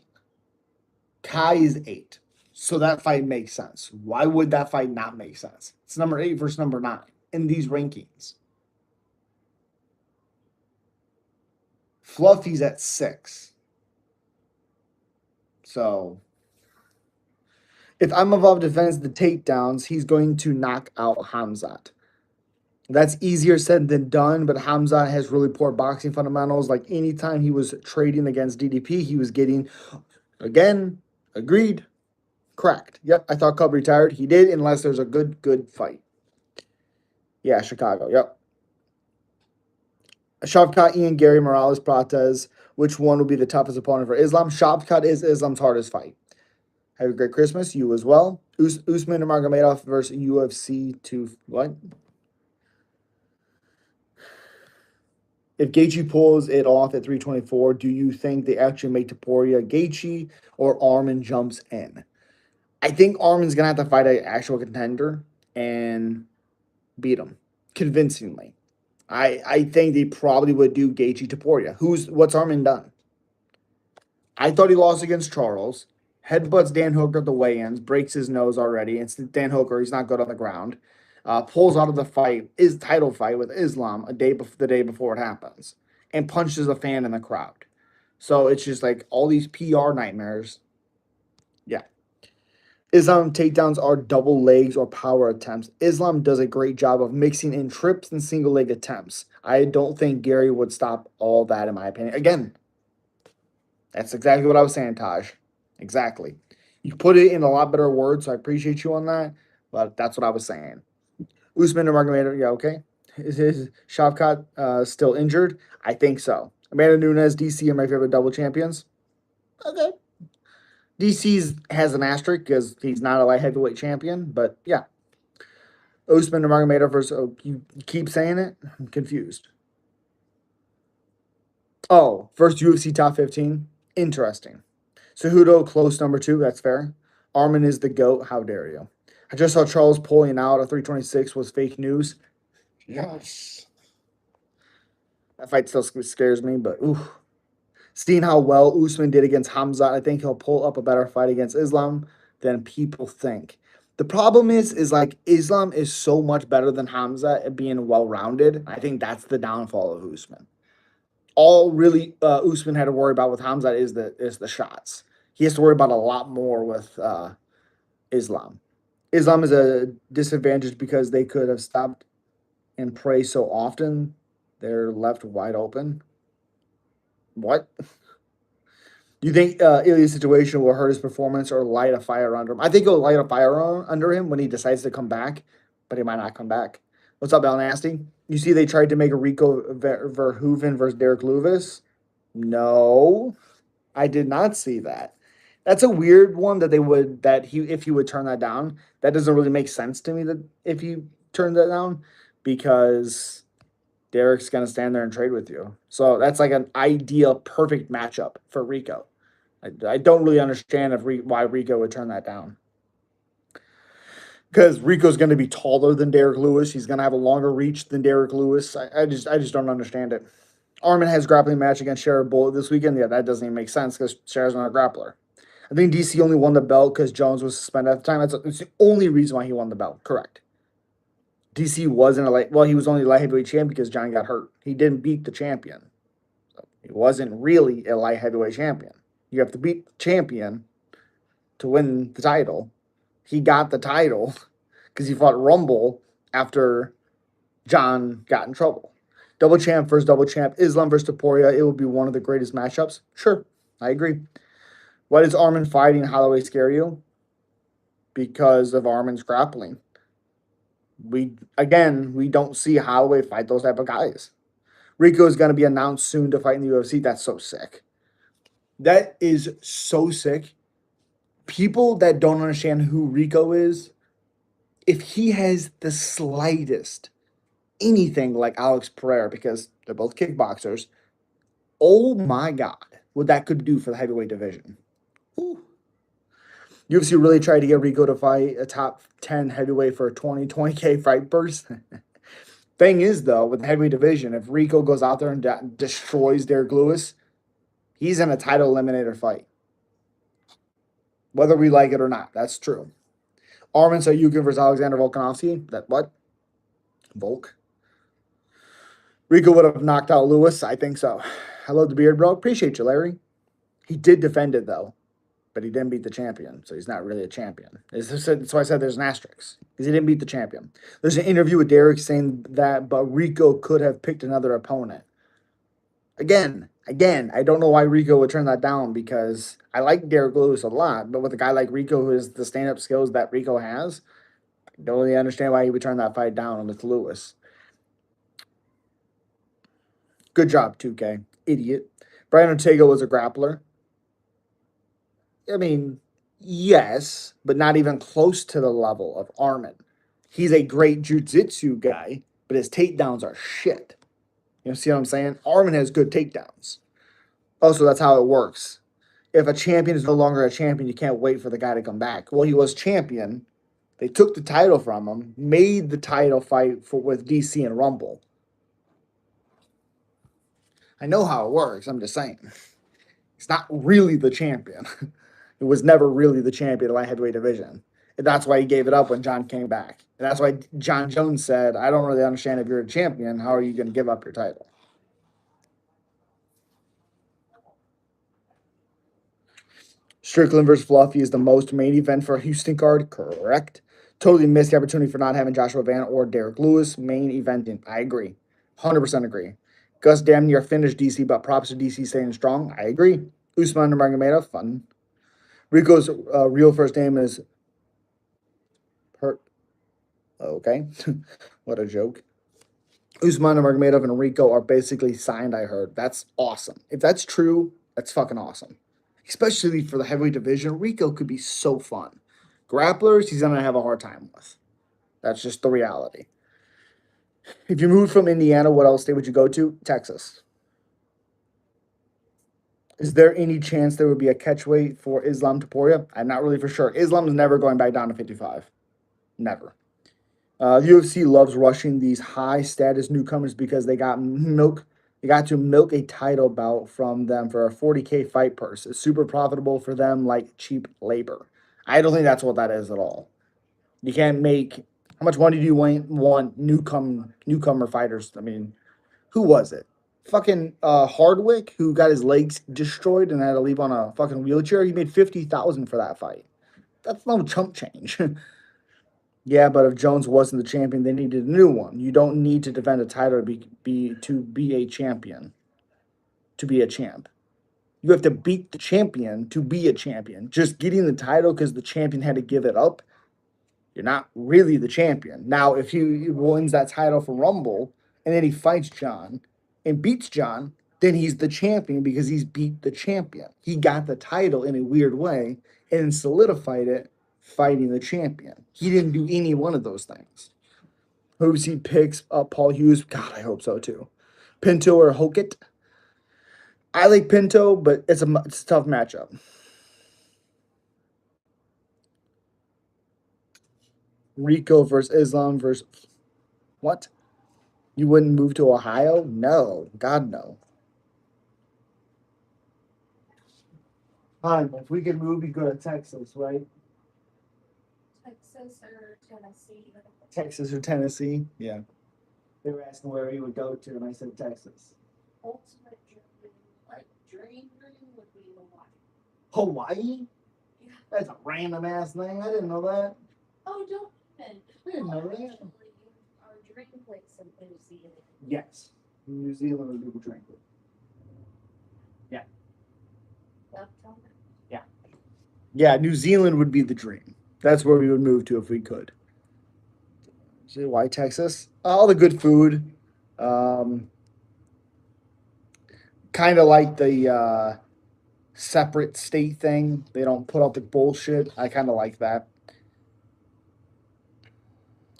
Kai is 8. So that fight makes sense. Why would that fight not make sense? It's number 8 versus number 9 in these rankings. Fluffy's at 6. So if Imavov defends the takedowns, he's going to knock out Hamzat. That's easier said than done, but Hamzat has really poor boxing fundamentals. Like anytime he was trading against DDP, he was getting, again, agreed, cracked. Yep, I thought Cub retired. He did, unless there's a good fight. Yeah, Chicago, yep. Shavkat, Ian, Gary, Morales, Prates. Which one will be the toughest opponent for Islam? Shavkat is Islam's hardest fight. Have a great Christmas. You as well. Usman and Magomedov versus UFC 2. What? If Gaethje pulls it off at 324, do you think they actually make Topuria Gaethje or Arman jumps in? I think Armin's gonna have to fight an actual contender and beat him convincingly. I think they probably would do Gaethje Taporia. What's Armin done? I thought he lost against Charles. Headbutts Dan Hooker at the weigh-ins, breaks his nose already. It's Dan Hooker. He's not good on the ground. Pulls out of the fight, his title fight with Islam the day before it happens, and punches a fan in the crowd. So it's just like all these PR nightmares. Yeah. Islam takedowns are double legs or power attempts. Islam does a great job of mixing in trips and single leg attempts. I don't think Gary would stop all that, in my opinion. Again, that's exactly what I was saying, Taj. Exactly. You put it in a lot better words, so I appreciate you on that. But that's what I was saying. Usman and Margomedov, yeah, okay. Is Shavkat still injured? I think so. Amanda Nunes, DC are my favorite double champions. Okay. DC's has an asterisk because he's not a light heavyweight champion, but yeah. Usman and Margomedov versus, oh, you keep saying it? I'm confused. Oh, first UFC top 15? Interesting. Cejudo, close number 2. That's fair. Armin is the GOAT. How dare you? I just saw Charles pulling out at 326 was fake news. Yes. That fight still scares me, but ooh. Seeing how well Usman did against Hamza, I think he'll pull up a better fight against Islam than people think. The problem is like Islam is so much better than Hamza at being well-rounded. I think that's the downfall of Usman. All really Usman had to worry about with Hamza is the shots. He has to worry about a lot more with Islam. Islam is a disadvantage because they could have stopped and pray so often. They're left wide open. What? Do you think Ilya's situation will hurt his performance or light a fire under him? I think it'll light a fire under him when he decides to come back, but he might not come back. What's up, Al Nasty? You see, they tried to make a Rico Verhoeven versus Derek Lewis. No, I did not see that. That's a weird one that they would that he if he would turn that down. That doesn't really make sense to me that if he turned that down because Derek's gonna stand there and trade with you. So that's like an ideal, perfect matchup for Rico. I don't really understand why Rico would turn that down. Because Rico's going to be taller than Derek Lewis. He's going to have a longer reach than Derek Lewis. I just don't understand it. Armin has grappling match against Shara Bullet this weekend. Yeah, that doesn't even make sense because Shara's not a grappler. I think DC only won the belt because Jones was suspended at the time. That's the only reason why he won the belt. Correct. DC wasn't he was only a light heavyweight champion because John got hurt. He didn't beat the champion. So he wasn't really a light heavyweight champion. You have to beat the champion to win the title. He got the title because he fought Rumble after John got in trouble. Double champ versus double champ, Islam versus Taporia. It will be one of the greatest matchups. Sure, I agree. Why does Armin fighting Holloway scare you? Because of Armin's grappling. We don't see Holloway fight those type of guys. Rico is going to be announced soon to fight in the UFC. That's so sick. That is so sick. People that don't understand who Rico is, if he has the slightest anything like Alex Pereira, because they're both kickboxers, oh my God, what that could do for the heavyweight division. Ooh. UFC really tried to get Rico to fight a top 10 heavyweight for a 20K fight burst. Thing is, though, with the heavyweight division, if Rico goes out there and destroys Derek Lewis, he's in a title eliminator fight. Whether we like it or not, that's true. Armin Sayukin versus Alexander Volkanovski. That what? Volk. Rico would have knocked out Lewis. I think so. I love the beard, bro. Appreciate you, Larry. He did defend it, though, but he didn't beat the champion, so he's not really a champion. That's why I said there's an asterisk, because he didn't beat the champion. There's an interview with Derek saying that, but Rico could have picked another opponent. Again, I don't know why Rico would turn that down, because I like Derek Lewis a lot, but with a guy like Rico who has the stand-up skills that Rico has, I don't really understand why he would turn that fight down with Lewis. Good job, 2K. Idiot. Brian Ortega was a grappler. I mean, yes, but not even close to the level of Armin. He's a great jiu-jitsu guy, but his takedowns are shit. You know, see what I'm saying? Armin has good takedowns. Also, that's how it works. If a champion is no longer a champion, you can't wait for the guy to come back. Well, he was champion. They took the title from him, made the title fight with DC and Rumble. I know how it works. I'm just saying. He's not really the champion. He was never really the champion of the light heavyweight division. And that's why he gave it up when John came back. And that's why John Jones said, I don't really understand if you're a champion, how are you going to give up your title? Strickland versus Fluffy is the most main event for a Houston card. Correct. Totally missed the opportunity for not having Joshua Van or Derek Lewis main eventing. I agree. 100% agree. Gus damn near finished DC, but props to DC staying strong. I agree. Usman Nurmagomedov, fun. Rico's real first name is Per. Okay. What a joke. Usman Nurmagomedov and Rico are basically signed, I heard. That's awesome. If that's true, that's fucking awesome. Especially for the heavyweight division, Rico could be so fun. Grapplers, he's going to have a hard time with. That's just the reality. If you moved from Indiana, what else state would you go to? Texas. Is there any chance there would be a catchweight for Islam Taporia? I'm not really for sure. Islam is never going back down to 55. Never. The UFC loves rushing these high status newcomers because they got milk. They got to milk a title bout from them for a 40K fight purse. It's super profitable for them, like cheap labor. I don't think that's what that is at all. You can't make. How much money do you want newcomer fighters? I mean, who was it? Fucking Hardwick, who got his legs destroyed and had to leave on a fucking wheelchair. He made 50,000 for that fight. That's no chump change. Yeah, but if Jones wasn't the champion, they needed a new one. You don't need to defend a title to be a champion. To be a champ, you have to beat the champion to be a champion. Just getting the title because the champion had to give it up, you're not really the champion. Now, if he wins that title for Rumble and then he fights John and beats John, then he's the champion because he's beat the champion. He got the title in a weird way and then solidified it fighting the champion. He didn't do any one of those things. Hopes he picks up Paul Hughes. God, I hope so too. Pinto or Hokett. I like Pinto, but it's a tough matchup. Rico versus Islam versus what? You wouldn't move to Ohio? No, God no. Fine, if we could move, we go to Texas, right? Texas or Tennessee. Texas or Tennessee? Yeah. They were asking where he would go to, and I said Texas. Ultimate dream, like dream would be Hawaii. Hawaii? Yeah. That's a random ass thing. I didn't know that. Oh, don't even. I didn't know that. Actually, our dream place in New Zealand. Yes. New Zealand would be the dream. Yeah. Yeah. Yeah, New Zealand would be the dream. That's where we would move to if we could. See why Texas? All the good food. Um, kind of like the separate state thing. They don't put out the bullshit. I kind of like that.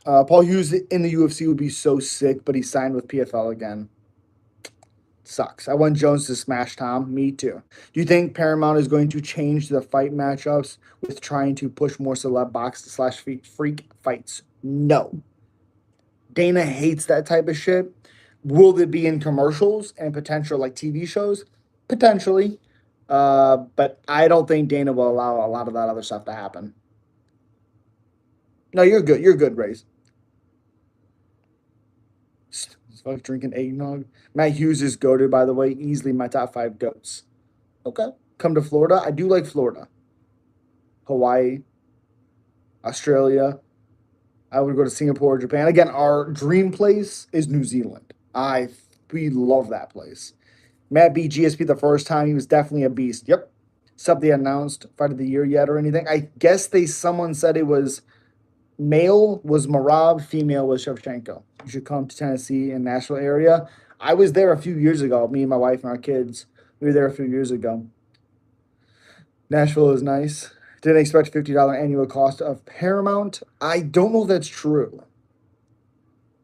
Paul Hughes in the UFC would be so sick, but he signed with PFL again. Sucks. I want Jones to smash Tom. Me too. Do you think Paramount is going to change the fight matchups with trying to push more celeb box slash freak fights? No. Dana hates that type of shit. Will it be in commercials and potential like TV shows? Potentially. But I don't think Dana will allow a lot of that other stuff to happen. No, you're good. You're good, Race. Fuck drinking eggnog. Matt Hughes is goated, by the way. Easily my top 5 goats. Okay. Come to Florida. I do like Florida. Hawaii. Australia. I would go to Singapore, Japan. Again, our dream place is New Zealand. We love that place. Matt beat GSP the first time. He was definitely a beast. Yep. Something announced fight of the year yet or anything. I guess someone said it was male was Marab, female was Shevchenko. You should come to Tennessee and Nashville area. I was there a few years ago. Me and my wife and our kids. We were there a few years ago. Nashville is nice. Didn't expect $50 annual cost of Paramount. I don't know if that's true.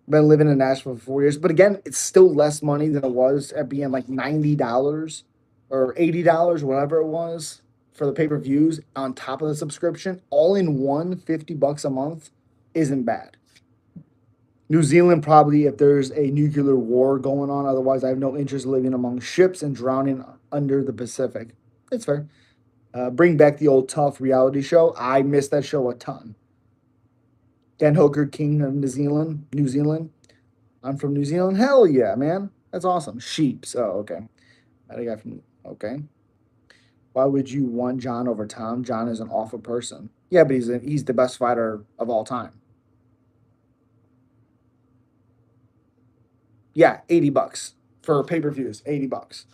Been living in Nashville for 4 years, but again, it's still less money than it was at being like $90 or $80, whatever it was, for the pay per views on top of the subscription, all in one, $50 a month, isn't bad. New Zealand, probably if there's a nuclear war going on. Otherwise, I have no interest in living among ships and drowning under the Pacific. It's fair. Bring back the old tough reality show. I miss that show a ton. Dan Hooker, King of New Zealand. New Zealand. I'm from New Zealand. Hell yeah, man. That's awesome. Sheep. So okay. I got from okay. Why would you want John over Tom? John is an awful person. Yeah, but he's the best fighter of all time. Yeah, $80 for pay per views. $80.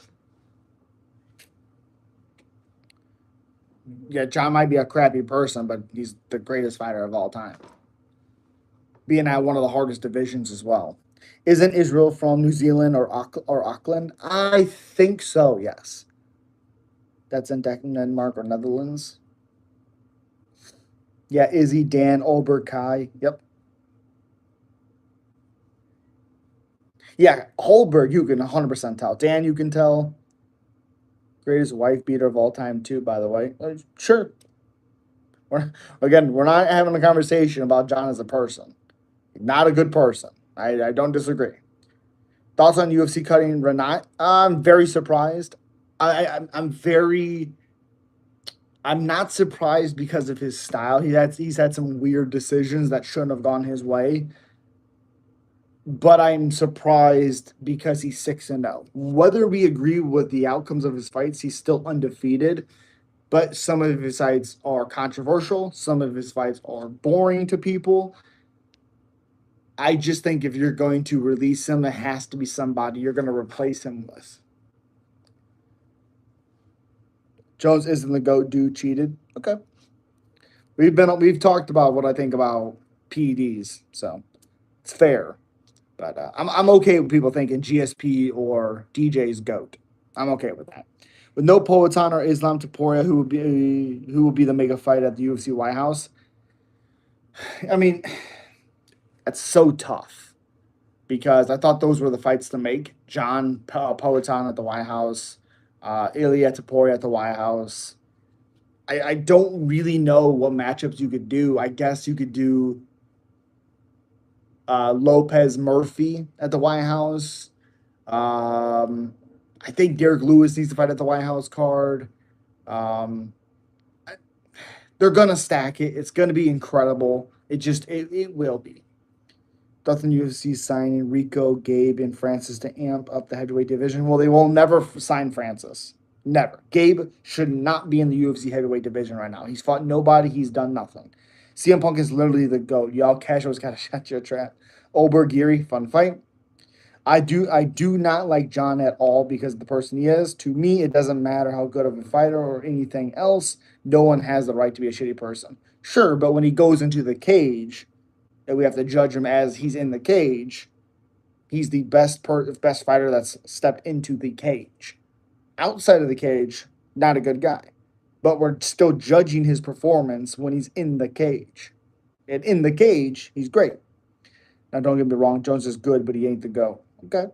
Yeah, John might be a crappy person, but he's the greatest fighter of all time. Being at one of the hardest divisions as well. Isn't Israel from New Zealand or Auckland? I think so. Yes, that's in Denmark or Netherlands. Yeah, Izzy, Dan, Olberg, Kai. Yep. Yeah, Holberg, you can 100% tell. Dan, you can tell. Greatest wife beater of all time, too, by the way. Sure. We're not having a conversation about John as a person. Not a good person. I don't disagree. Thoughts on UFC cutting Renat? I'm very surprised. I'm very. I'm not surprised because of his style. He's had some weird decisions that shouldn't have gone his way, but I'm surprised because he's 6-0. Whether we agree with the outcomes of his fights, he's still undefeated. But some of his fights are controversial. Some of his fights are boring to people. I just think if you're going to release him, it has to be somebody you're going to replace him with. Jones isn't the GOAT. Dude cheated. Okay, we've talked about what I think about PEDs, so it's fair. But I'm okay with people thinking GSP or DJ's GOAT. I'm okay with that. With no Poatan or Islam Taporia, who will be the mega fight at the UFC White House. I mean, that's so tough because I thought those were the fights to make. John Poatan at the White House, Ilya Taporia at the White House. I don't really know what matchups you could do. I guess you could do Lopez Murphy at the White House. I think Derek Lewis needs to fight at the White House card. Um, they're gonna stack it. It's gonna be incredible. It will be. Nothing UFC signing Rico, Gabe, and Francis to amp up the heavyweight division. Well, they will never sign Francis. Never. Gabe should not be in the UFC heavyweight division right now. He's fought nobody. He's done nothing. CM Punk is literally the GOAT. Y'all casuals gotta shut your trap. Oberg Geary, fun fight. I do not like John at all because of the person he is. To me, it doesn't matter how good of a fighter or anything else. No one has the right to be a shitty person. Sure, but when he goes into the cage, and we have to judge him as he's in the cage, he's the best fighter that's stepped into the cage. Outside of the cage, not a good guy. But we're still judging his performance when he's in the cage. And in the cage, he's great. Now, don't get me wrong, Jones is good, but he ain't the GOAT. Okay.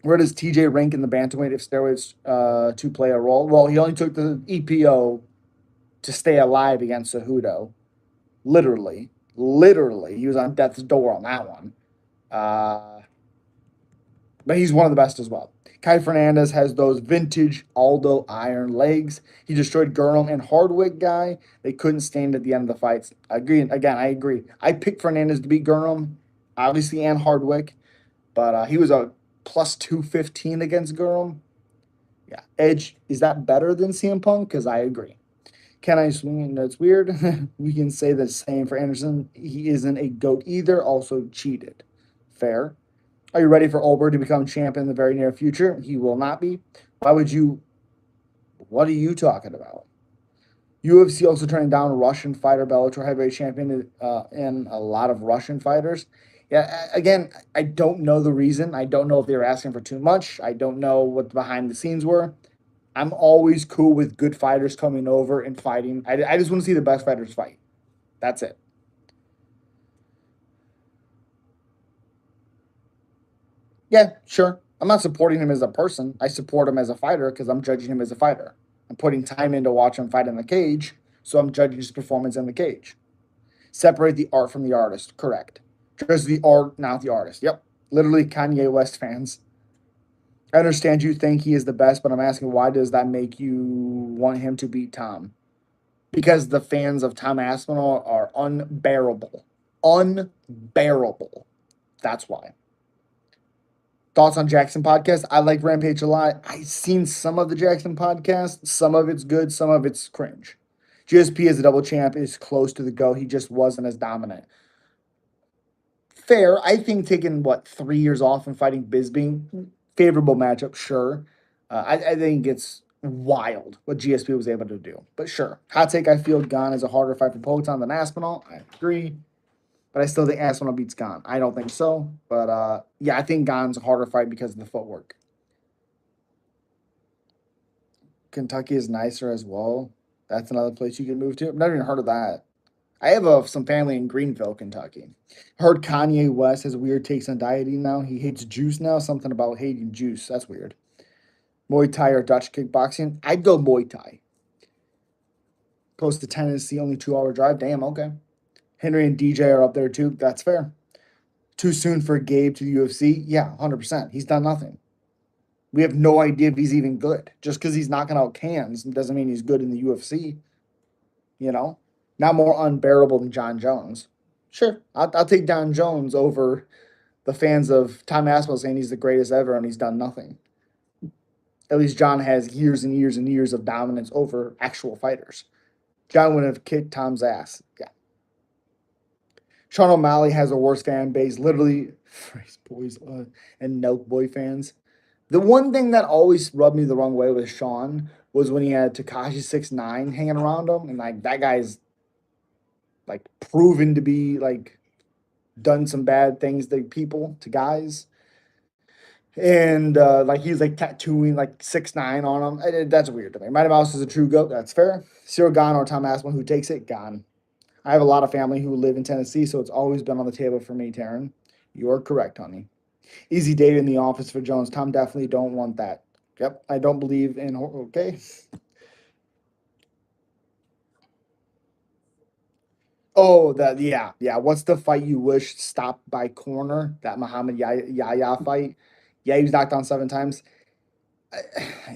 Where does TJ rank in the bantamweight if steroids to play a role? Well, he only took the EPO to stay alive against Cejudo. Literally. Literally. He was on death's door on that one. But he's one of the best as well. Kai Fernandez has those vintage Aldo iron legs. He destroyed Gurnham and Hardwick guy. They couldn't stand at the end of the fights. I agree. Again, I agree. I picked Fernandez to beat Gurnham, obviously, and Hardwick. But he was a plus 215 against Gurnham. Yeah. Edge, is that better than CM Punk? Because I agree. Can I swing? That's weird. We can say the same for Anderson. He isn't a GOAT either. Also cheated. Fair. Are you ready for Olberg to become champion in the very near future? He will not be. Why would you? What are you talking about? UFC also turning down Russian fighter Bellator heavyweight champion and a lot of Russian fighters. Yeah, again, I don't know the reason. I don't know if they were asking for too much. I don't know what the behind the scenes were. I'm always cool with good fighters coming over and fighting. I just want to see the best fighters fight. That's it. Yeah, sure. I'm not supporting him as a person. I support him as a fighter because I'm judging him as a fighter. I'm putting time in to watch him fight in the cage, so I'm judging his performance in the cage. Separate the art from the artist. Correct. Just the art, not the artist. Yep. Literally Kanye West fans. I understand you think he is the best, but I'm asking why does that make you want him to beat Tom? Because the fans of Tom Aspinall are unbearable. Unbearable. That's why. Thoughts on Jackson podcast? I like Rampage a lot. I've seen some of the Jackson podcast. Some of it's good, some of it's cringe. GSP as a double champ is close to the go. He just wasn't as dominant. Fair. I think taking 3 years off and fighting Bisbee, favorable matchup, sure. I think it's wild what GSP was able to do. But sure. Hot take, I feel Gon is a harder fight for Poton than Aspinall. I agree. But I still think Aspinall beats Gon. I don't think so. But yeah, I think Gon's a harder fight because of the footwork. Kentucky is nicer as well. That's another place you can move to. I've never even heard of that. I have some family in Greenville, Kentucky. Heard Kanye West has weird takes on dieting now. He hates juice now. Something about hating juice. That's weird. Muay Thai or Dutch kickboxing? I'd go Muay Thai. Close to Tennessee, only 2 hour drive. Damn, okay. Henry and DJ are up there too. That's fair. Too soon for Gabe to the UFC? Yeah, 100%. He's done nothing. We have no idea if he's even good. Just because he's knocking out cans doesn't mean he's good in the UFC. You know, not more unbearable than John Jones. Sure, I'll take John Jones over the fans of Tom Aspinall saying he's the greatest ever and he's done nothing. At least John has years and years and years of dominance over actual fighters. John would have kicked Tom's ass. Yeah. Sean O'Malley has a worse fan base, literally, Phrase boys and Nelk boy fans. The one thing that always rubbed me the wrong way with Sean was when he had Takashi 6ix9ine hanging around him, and like that guy's like proven to be like done some bad things to people, to guys. And like he's like tattooing like 6ix9ine on him. That's weird to me. Mighty Mouse is a true goat. That's fair. Cyril Gone or Tom Aspinall, who takes it? Gone. I have a lot of family who live in Tennessee, so it's always been on the table for me, Taryn. You're correct, honey. Easy date in the office for Jones. Tom definitely don't want that. Yep, I don't believe in. Okay. Oh, that yeah. What's the fight you wish stopped by corner? That Muhammad Yahya fight. Yeah, he was knocked down 7 times.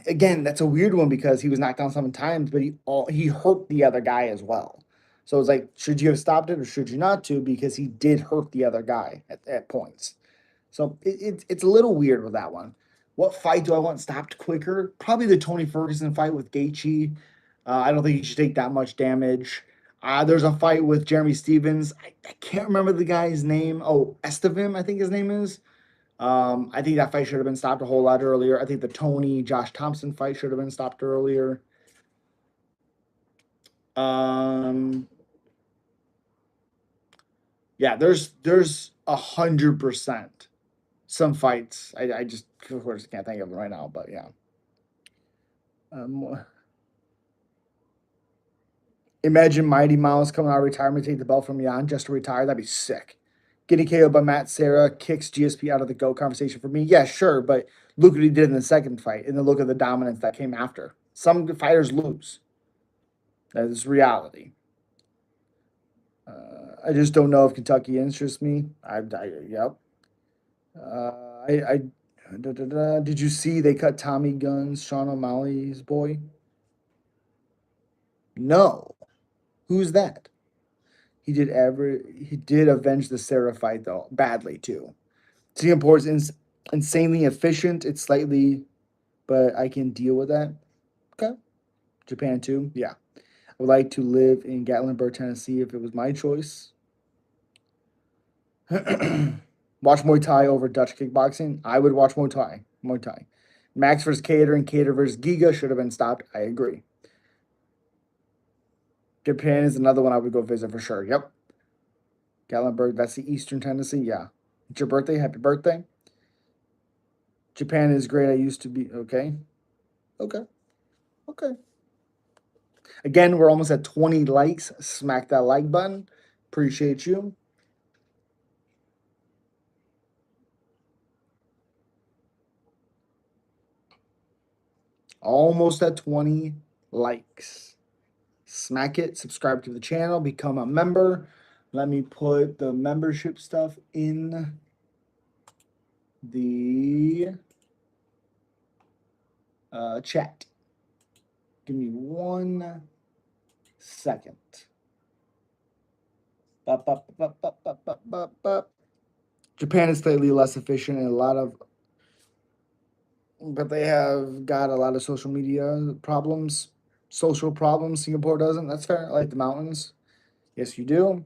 Again, that's a weird one because he was knocked down 7 times, but he hurt the other guy as well. So it's like, should you have stopped it or should you not to? Because he did hurt the other guy at points. So it's a little weird with that one. What fight do I want stopped quicker? Probably the Tony Ferguson fight with Gaethje. I don't think he should take that much damage. There's a fight with Jeremy Stevens. I can't remember the guy's name. Oh, Estevin, I think his name is. I think that fight should have been stopped a whole lot earlier. I think the Tony Josh Thompson fight should have been stopped earlier. Um, yeah, there's 100% some fights. I just of course can't think of them right now, but yeah. Um, Imagine Mighty Mouse coming out of retirement, take the belt from Jan just to retire. That'd be sick. Getting KO'd by Matt Serra kicks GSP out of the GO conversation for me. Yeah, sure, but look what he did in the second fight and then look at the dominance that came after. Some fighters lose. That is reality. I just don't know if Kentucky interests me. Yep. Uh, I did you see they cut Tommy Gunn's Sean O'Malley's boy? No. Who's that? He did avenge the Sarah fight though, badly too. Singapore is insanely efficient. It's slightly, but I can deal with that. Okay. Japan too. Yeah. I would like to live in Gatlinburg, Tennessee if it was my choice. Watch Muay Thai over Dutch kickboxing. I would watch Muay Thai. Muay Thai. Max versus Cater and Cater versus Giga should have been stopped. I agree. Japan is another one I would go visit for sure. Yep. Gatlinburg, that's the Eastern Tennessee. Yeah. It's your birthday. Happy birthday. Japan is great. I used to be. Okay. Okay. Okay. Again, we're almost at 20 likes. Smack that like button. Appreciate you. Almost at 20 likes. Smack it, subscribe to the channel, become a member. Let me put the membership stuff in the chat. Give me 1 second. Bup, bup, bup, bup, bup, bup, bup, bup. Japan is slightly less efficient in a lot of, but they have got a lot of social media problems. Social problems. Singapore doesn't. That's fair. I like the mountains. Yes, you do.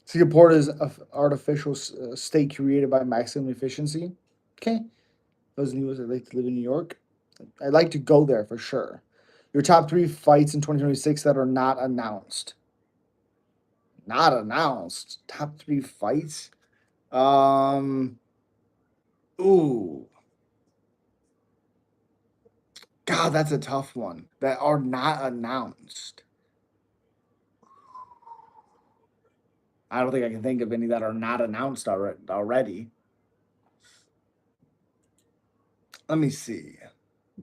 Singapore is an artificial state created by maximum efficiency. Okay. Those in the US, I'd like to live in New York. I'd like to go there for sure. Your top 3 fights in 2026 that are not announced. Not announced. Top 3 fights. Um. Ooh. God, that's a tough one. That are not announced. I don't think I can think of any that are not announced already. Let me see.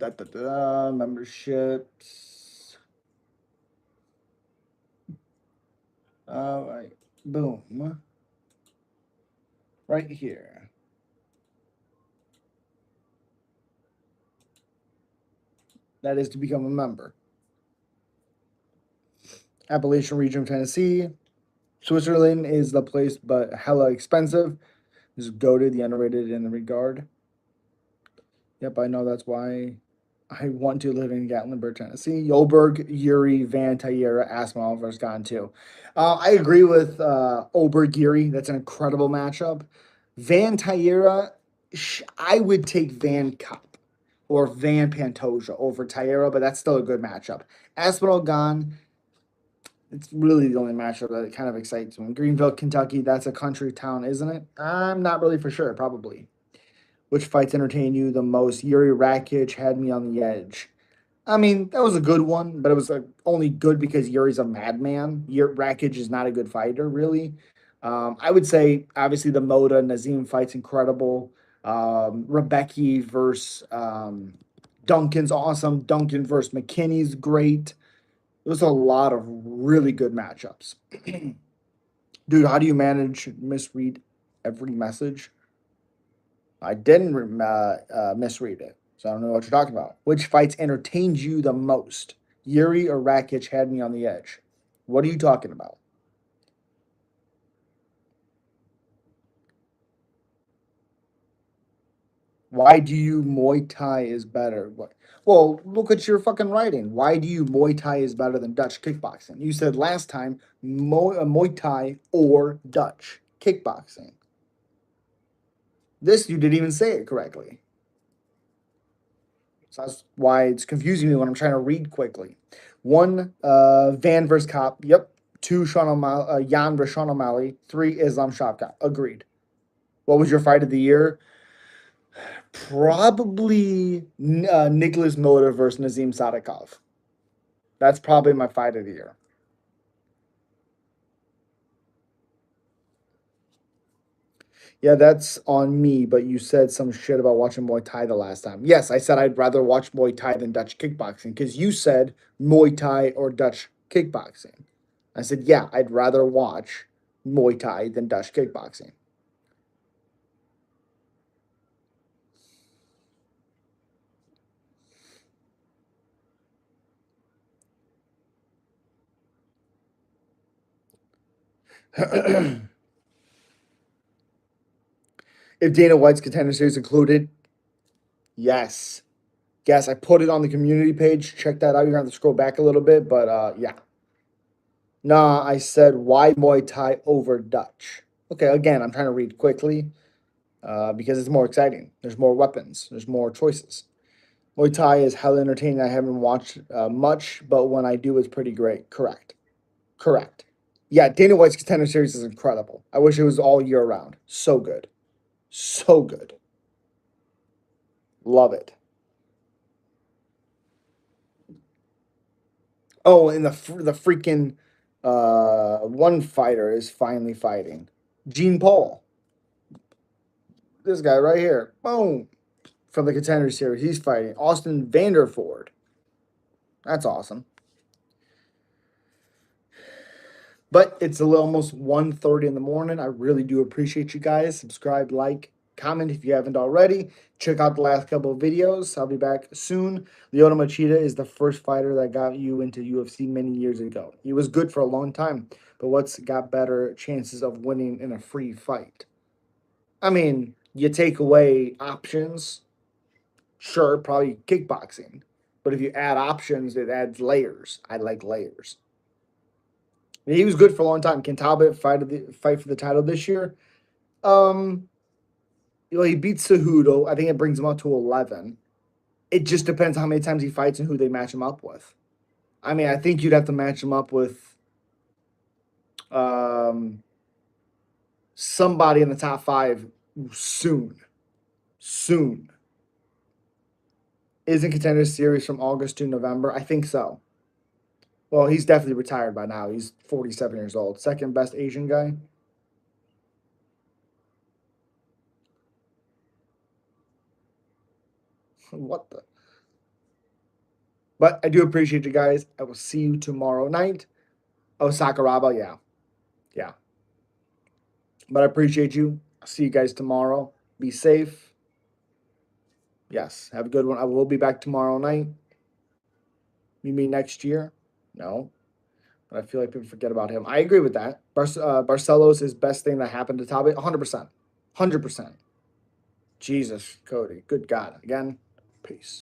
Memberships. All right. Boom. Right here. That is to become a member. Appalachian region of Tennessee. Switzerland is the place, but hella expensive. Just goated, the underrated in the regard. Yep, I know that's why I want to live in Gatlinburg, Tennessee. Joburg, Yuri, Van Tayera, Asmal versus Gone too. I agree with Oberg Yuri. That's an incredible matchup. Van Tayera, I would take Van Cup or Van Pantoja over Tayera, but that's still a good matchup. Aspinall Gone, it's really the only matchup that kind of excites me. Greenville, Kentucky, that's a country town, isn't it? I'm not really for sure, probably. Which fights entertain you the most? Yuri Rakic had me on the edge. I mean, that was a good one, but it was only good because Yuri's a madman. Rakic is not a good fighter, really. I would say, obviously, the Moda Nazim fight's incredible. Rebecca versus Duncan's awesome. Duncan versus McKinney's great. There's a lot of really good matchups. Dude, how do you manage misread every message? I didn't misread it, so I don't know what you're talking about. Which fights entertained you the most? Yuri or Rakic had me on the edge. What are you talking about? Why do you Muay Thai is better? What? Well, look at your fucking writing. Why do you Muay Thai is better than Dutch kickboxing? You said last time Muay Thai or Dutch kickboxing. This you didn't even say it correctly. So that's why it's confusing me when I'm trying to read quickly. One, Van versus Cop. Yep. Two, Jan versus Sean O'Malley. Three, Islam Shavkat. Agreed. What was your fight of the year? Probably Nicholas Motor versus Nazim Sadikov. That's probably my fight of the year. Yeah, that's on me, but you said some shit about watching Muay Thai the last time. Yes, I said I'd rather watch Muay Thai than Dutch kickboxing because you said Muay Thai or Dutch kickboxing. I said, yeah, I'd rather watch Muay Thai than Dutch kickboxing. If Dana White's contender series included, yes. Yes, I put it on the community page. Check that out. You're going to have to scroll back a little bit, but yeah. Nah, I said, why Muay Thai over Dutch? Okay, again, I'm trying to read quickly because it's more exciting. There's more weapons, there's more choices. Muay Thai is hella entertaining. I haven't watched much, but when I do, it's pretty great. Correct. Correct. Yeah, Dana White's contender series is incredible. I wish it was all year round. So good. So good. Love it. Oh, and the freaking one fighter is finally fighting. Gene Paul. This guy right here. Boom. from the Contender Series. He's fighting Austin Vanderford. That's awesome. But it's almost 1:30 in the morning. I really do appreciate you guys. Subscribe, like, comment if you haven't already. Check out the last couple of videos. I'll be back soon. Lyoto Machida is the first fighter that got you into UFC many years ago. He was good for a long time, but what's got better chances of winning in a free fight? I mean, you take away options, sure, probably kickboxing. But if you add options, it adds layers. I like layers. He was good for a long time. Can Talbot fight for the title this year? Um, he beats Cejudo. I think it brings him up to 11. It just depends how many times he fights and who they match him up with. I mean, I think you'd have to match him up with um, somebody in the top 5 soon. Soon. Isn't Contender Series from August to November? I think so. Well, he's definitely retired by now. He's 47 years old. Second best Asian guy. What the? But I do appreciate you guys. I will see you tomorrow night. Oh, Sakuraba, yeah. Yeah. But I appreciate you. I'll see you guys tomorrow. Be safe. Yes. Have a good one. I will be back tomorrow night. You mean next year? No. But I feel like people forget about him. I agree with that. Barcelos is best thing that happened to Talbot. 100%. 100%. Jesus, Cody. Good God. Again, peace.